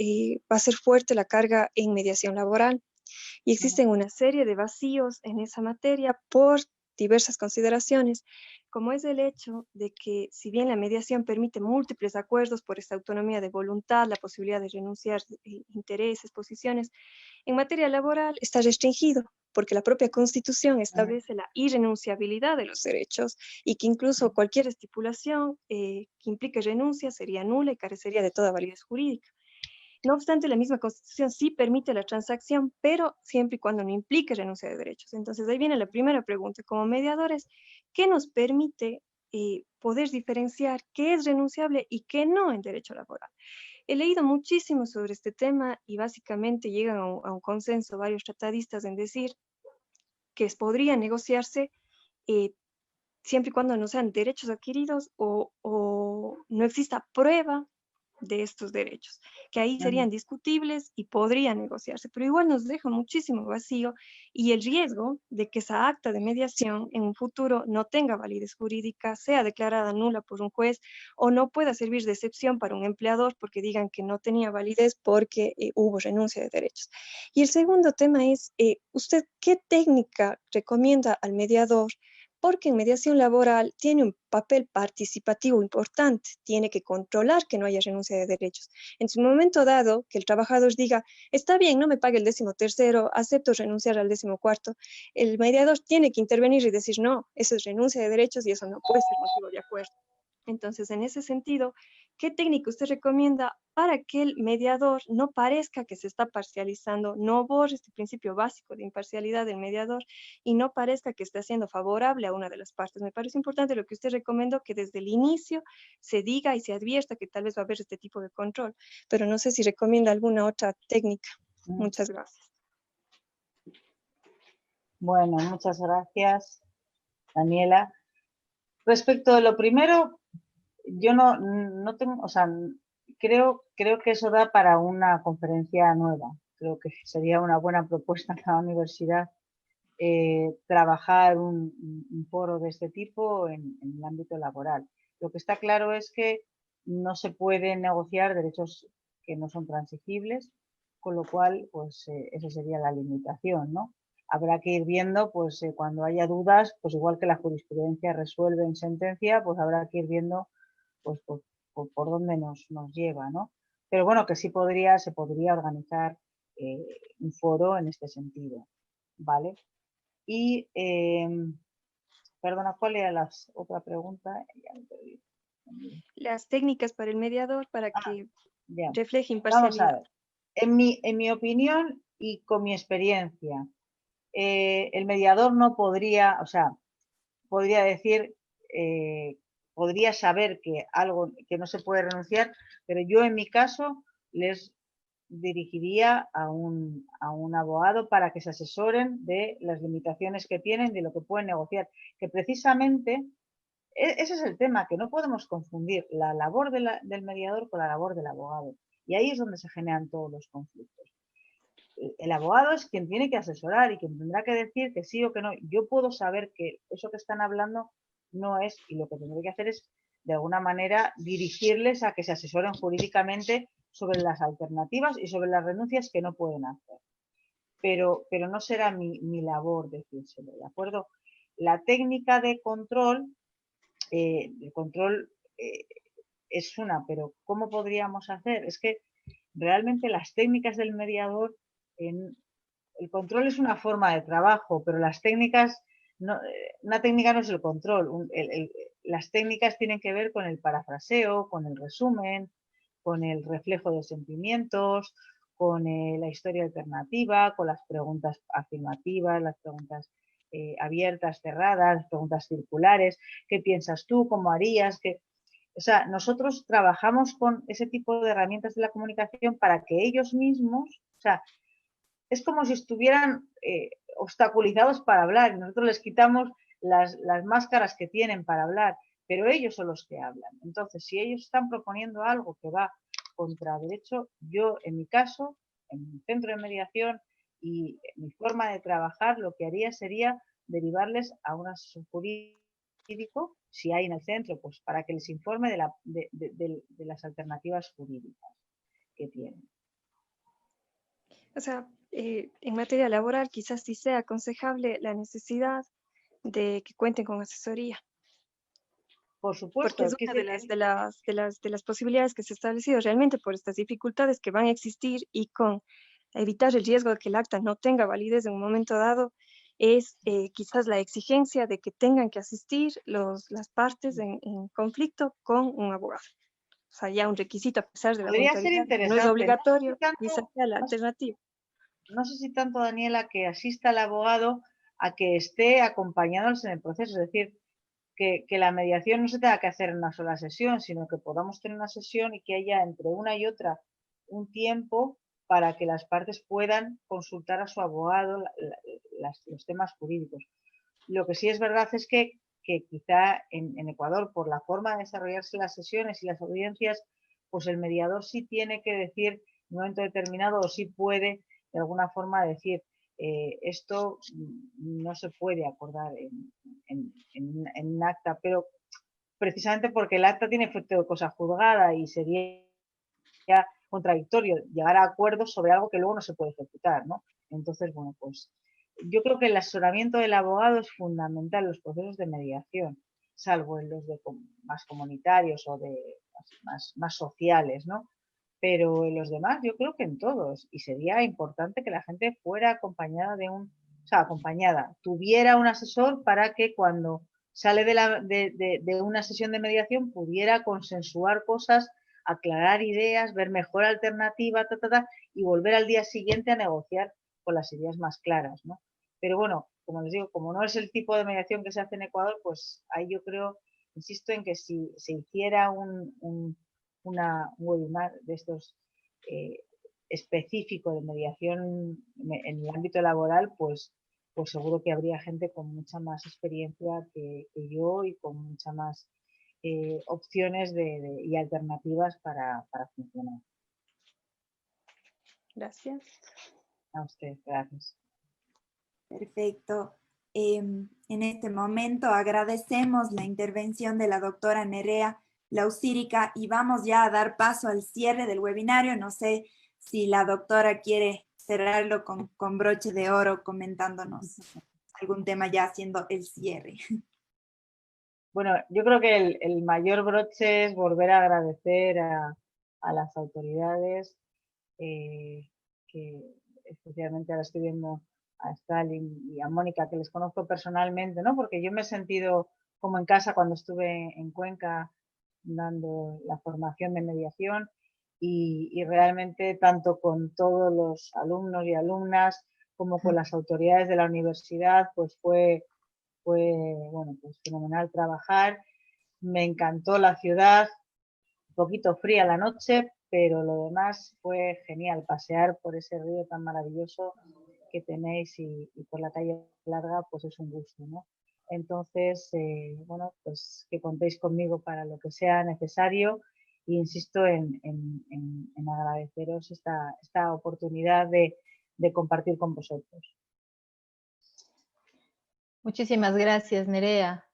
va a ser fuerte la carga en mediación laboral y existen una serie de vacíos en esa materia por diversas consideraciones, como es el hecho de que si bien la mediación permite múltiples acuerdos por esta autonomía de voluntad, la posibilidad de renunciar intereses, posiciones, en materia laboral está restringido, porque la propia Constitución establece la irrenunciabilidad de los derechos y que incluso cualquier estipulación que implique renuncia sería nula y carecería de toda validez jurídica. No obstante, la misma Constitución sí permite la transacción, pero siempre y cuando no implique renuncia de derechos. Entonces, ahí viene la primera pregunta. Como mediadores, ¿qué nos permite poder diferenciar qué es renunciable y qué no en derecho laboral? He leído muchísimo sobre este tema y básicamente llegan a un consenso varios tratadistas en decir que podría negociarse siempre y cuando no sean derechos adquiridos o no exista prueba de estos derechos, que ahí serían discutibles y podrían negociarse, pero igual nos deja muchísimo vacío y el riesgo de que esa acta de mediación en un futuro no tenga validez jurídica, sea declarada nula por un juez o no pueda servir de excepción para un empleador porque digan que no tenía validez porque hubo renuncia de derechos. Y el segundo tema es, ¿usted qué técnica recomienda al mediador? Porque en mediación laboral tiene un papel participativo importante, tiene que controlar que no haya renuncia de derechos. En su momento dado, que el trabajador diga, está bien, no me pague el 13º, acepto renunciar al 14º, el mediador tiene que intervenir y decir, no, eso es renuncia de derechos y eso no puede ser motivo de acuerdo. Entonces, en ese sentido, ¿qué técnica usted recomienda para que el mediador no parezca que se está parcializando, no borre este principio básico de imparcialidad del mediador y no parezca que está siendo favorable a una de las partes? Me parece importante lo que usted recomendó, que desde el inicio se diga y se advierta que tal vez va a haber este tipo de control, pero no sé si recomienda alguna otra técnica. Muchas gracias. Bueno, muchas gracias, Daniela. Respecto de lo primero, yo no tengo, o sea, creo que eso da para una conferencia nueva. Creo que sería una buena propuesta en la universidad trabajar un foro de este tipo en el ámbito laboral. Lo que está claro es que no se pueden negociar derechos que no son transigibles, con lo cual, pues, esa sería la limitación, ¿no? Habrá que ir viendo, pues, cuando haya dudas, pues igual que la jurisprudencia resuelve en sentencia, pues habrá que ir viendo, pues, por dónde nos lleva, ¿no? Pero bueno, que sí se podría organizar un foro en este sentido, ¿vale? Y, perdona, ¿cuál era la otra pregunta? Ya me perdí. Las técnicas para el mediador para que Ya. refleje Vamos imparcialidad. a ver. En mi opinión y con mi experiencia, el mediador no podría, o sea, podría decir, podría saber que algo que no se puede renunciar, pero yo en mi caso les dirigiría a un abogado para que se asesoren de las limitaciones que tienen, de lo que pueden negociar, que precisamente ese es el tema, que no podemos confundir la labor del mediador con la labor del abogado. Y ahí es donde se generan todos los conflictos. El abogado es quien tiene que asesorar y quien tendrá que decir que sí o que no. Yo puedo saber que eso que están hablando no es, y lo que tendré que hacer es, de alguna manera, dirigirles a que se asesoren jurídicamente sobre las alternativas y sobre las renuncias que no pueden hacer. Pero no será mi labor decírselo, ¿de acuerdo? La técnica de control, el control es una, pero ¿cómo podríamos hacer? Es que realmente las técnicas del mediador, el control es una forma de trabajo, pero las técnicas, una técnica no es el control. Las técnicas tienen que ver con el parafraseo, con el resumen, con el reflejo de sentimientos, con la historia alternativa, con las preguntas afirmativas, las preguntas abiertas, cerradas, las preguntas circulares. ¿Qué piensas tú? ¿Cómo harías? O sea, nosotros trabajamos con ese tipo de herramientas de la comunicación para que ellos mismos, o sea, es como si estuvieran obstaculizados para hablar. Nosotros les quitamos las máscaras que tienen para hablar, pero ellos son los que hablan. Entonces, si ellos están proponiendo algo que va contra derecho, yo, en mi caso, en mi centro de mediación y mi forma de trabajar, lo que haría sería derivarles a un asesor jurídico, si hay en el centro, pues para que les informe de las alternativas jurídicas que tienen. O sea, en materia laboral quizás sí sea aconsejable la necesidad de que cuenten con asesoría. Por supuesto. Porque es una de las posibilidades que se ha establecido realmente por estas dificultades que van a existir y con evitar el riesgo de que el acta no tenga validez en un momento dado, es quizás la exigencia de que tengan que asistir las partes en conflicto con un abogado. O sea, ya un requisito a pesar de la Podría ser puntualidad, interesante. no es obligatorio, No sé si quizás sea la alternativa. No sé si tanto, Daniela, que asista al abogado a que esté acompañándolos en el proceso, es decir, que la mediación no se tenga que hacer en una sola sesión, sino que podamos tener una sesión y que haya entre una y otra un tiempo para que las partes puedan consultar a su abogado los temas jurídicos. Lo que sí es verdad es que quizá en Ecuador, por la forma de desarrollarse las sesiones y las audiencias, pues el mediador sí tiene que decir en un momento determinado o sí puede de alguna forma decir esto no se puede acordar en un acta, pero precisamente porque el acta tiene efecto de cosa juzgada y sería contradictorio llegar a acuerdos sobre algo que luego no se puede ejecutar, ¿no? Entonces, bueno, pues yo creo que el asesoramiento del abogado es fundamental en los procesos de mediación, salvo en los más comunitarios o de más sociales, ¿no? Pero en los demás yo creo que en todos. Y sería importante que la gente fuera acompañada tuviera un asesor para que cuando sale de una sesión de mediación pudiera consensuar cosas aclarar ideas, ver mejor alternativa, y volver al día siguiente a negociar con las ideas más claras, ¿no? Pero bueno, como les digo, como no es el tipo de mediación que se hace en Ecuador, pues ahí yo creo, insisto en que si se hiciera un webinar de estos específico de mediación en el ámbito laboral, pues seguro que habría gente con mucha más experiencia que yo y con muchas más opciones y alternativas para funcionar. Gracias. A usted, gracias. Perfecto. En este momento agradecemos la intervención de la doctora Nerea Lausírica y vamos ya a dar paso al cierre del webinario. No sé si la doctora quiere cerrarlo con broche de oro comentándonos algún tema ya haciendo el cierre. Bueno, yo creo que el mayor broche es volver a agradecer a las autoridades, que especialmente ahora estoy viendo a Stalin y a Mónica, que les conozco personalmente, ¿no? Porque yo me he sentido como en casa cuando estuve en Cuenca dando la formación de mediación y realmente tanto con todos los alumnos y alumnas como con las autoridades de la universidad, pues fue bueno, pues fenomenal trabajar. Me encantó la ciudad, un poquito fría la noche, pero lo demás fue genial, pasear por ese río tan maravilloso que tenéis y por la calle larga, pues es un gusto, ¿no? Entonces, bueno, pues que contéis conmigo para lo que sea necesario e insisto en agradeceros esta oportunidad de compartir con vosotros. Muchísimas gracias, Nerea.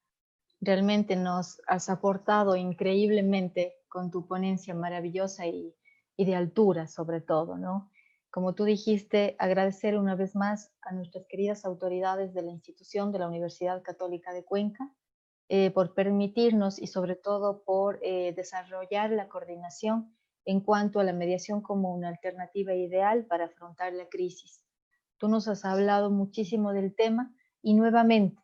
Realmente nos has aportado increíblemente con tu ponencia maravillosa y de altura, sobre todo, ¿no? Como tú dijiste, agradecer una vez más a nuestras queridas autoridades de la institución de la Universidad Católica de Cuenca por permitirnos y sobre todo por desarrollar la coordinación en cuanto a la mediación como una alternativa ideal para afrontar la crisis. Tú nos has hablado muchísimo del tema y nuevamente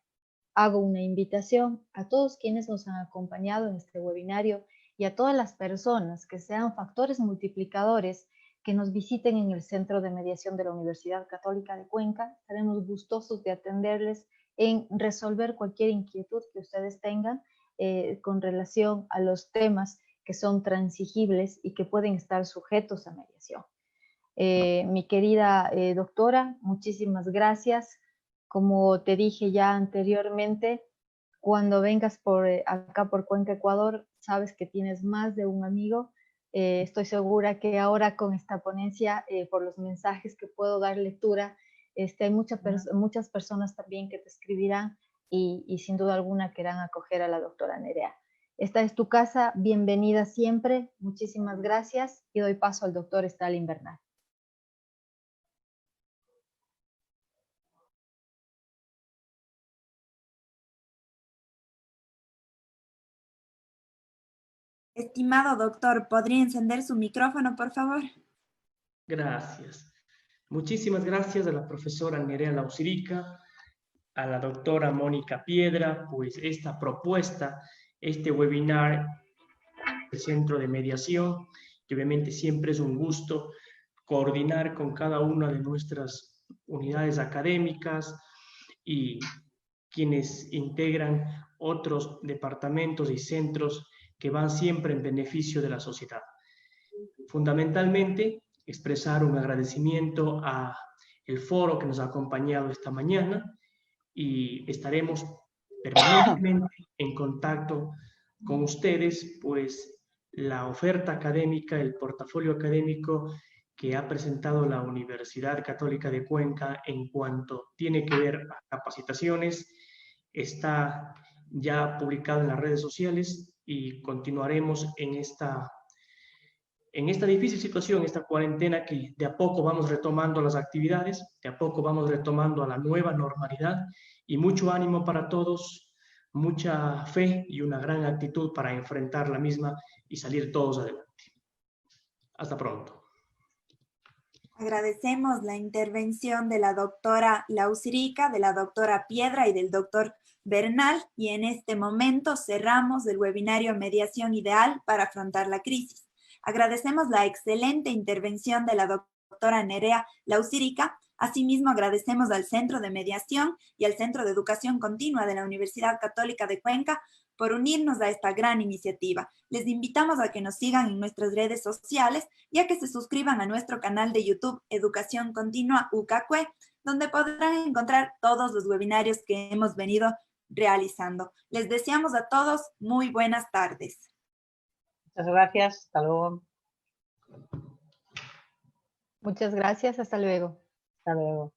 hago una invitación a todos quienes nos han acompañado en este webinario y a todas las personas que sean factores multiplicadores que nos visiten en el Centro de Mediación de la Universidad Católica de Cuenca. Estaremos gustosos de atenderles en resolver cualquier inquietud que ustedes tengan con relación a los temas que son transigibles y que pueden estar sujetos a mediación. Mi querida doctora, muchísimas gracias. Como te dije ya anteriormente, cuando vengas por acá por Cuenca, Ecuador, sabes que tienes más de un amigo. Estoy segura que ahora con esta ponencia, por los mensajes que puedo dar lectura, hay muchas personas también que te escribirán y sin duda alguna querrán acoger a la doctora Nerea. Esta es tu casa, bienvenida siempre. Muchísimas gracias y doy paso al doctor Stalin Bernal. Estimado doctor, ¿podría encender su micrófono, por favor? Gracias. Muchísimas gracias a la profesora Nerea Lausírica, a la doctora Mónica Piedra, pues esta propuesta, este webinar del Centro de Mediación, que obviamente siempre es un gusto coordinar con cada una de nuestras unidades académicas y quienes integran otros departamentos y centros que van siempre en beneficio de la sociedad. Fundamentalmente, expresar un agradecimiento a el foro que nos ha acompañado esta mañana y estaremos permanentemente en contacto con ustedes, pues la oferta académica, el portafolio académico que ha presentado la Universidad Católica de Cuenca en cuanto tiene que ver a capacitaciones está ya publicado en las redes sociales y continuaremos en esta difícil situación, esta cuarentena que de a poco vamos retomando las actividades, de a poco vamos retomando a la nueva normalidad y mucho ánimo para todos, mucha fe y una gran actitud para enfrentar la misma y salir todos adelante. Hasta pronto. Agradecemos la intervención de la doctora Lausírica, de la doctora Piedra y del doctor Bernal, y en este momento cerramos el webinario Mediación Ideal para afrontar la crisis. Agradecemos la excelente intervención de la doctora Nerea Lausirica. Asimismo, agradecemos al Centro de Mediación y al Centro de Educación Continua de la Universidad Católica de Cuenca por unirnos a esta gran iniciativa. Les invitamos a que nos sigan en nuestras redes sociales y a que se suscriban a nuestro canal de YouTube Educación Continua UCACUE, donde podrán encontrar todos los webinarios que hemos venido realizando. Les deseamos a todos muy buenas tardes. Muchas gracias, hasta luego. Muchas gracias, hasta luego. Hasta luego.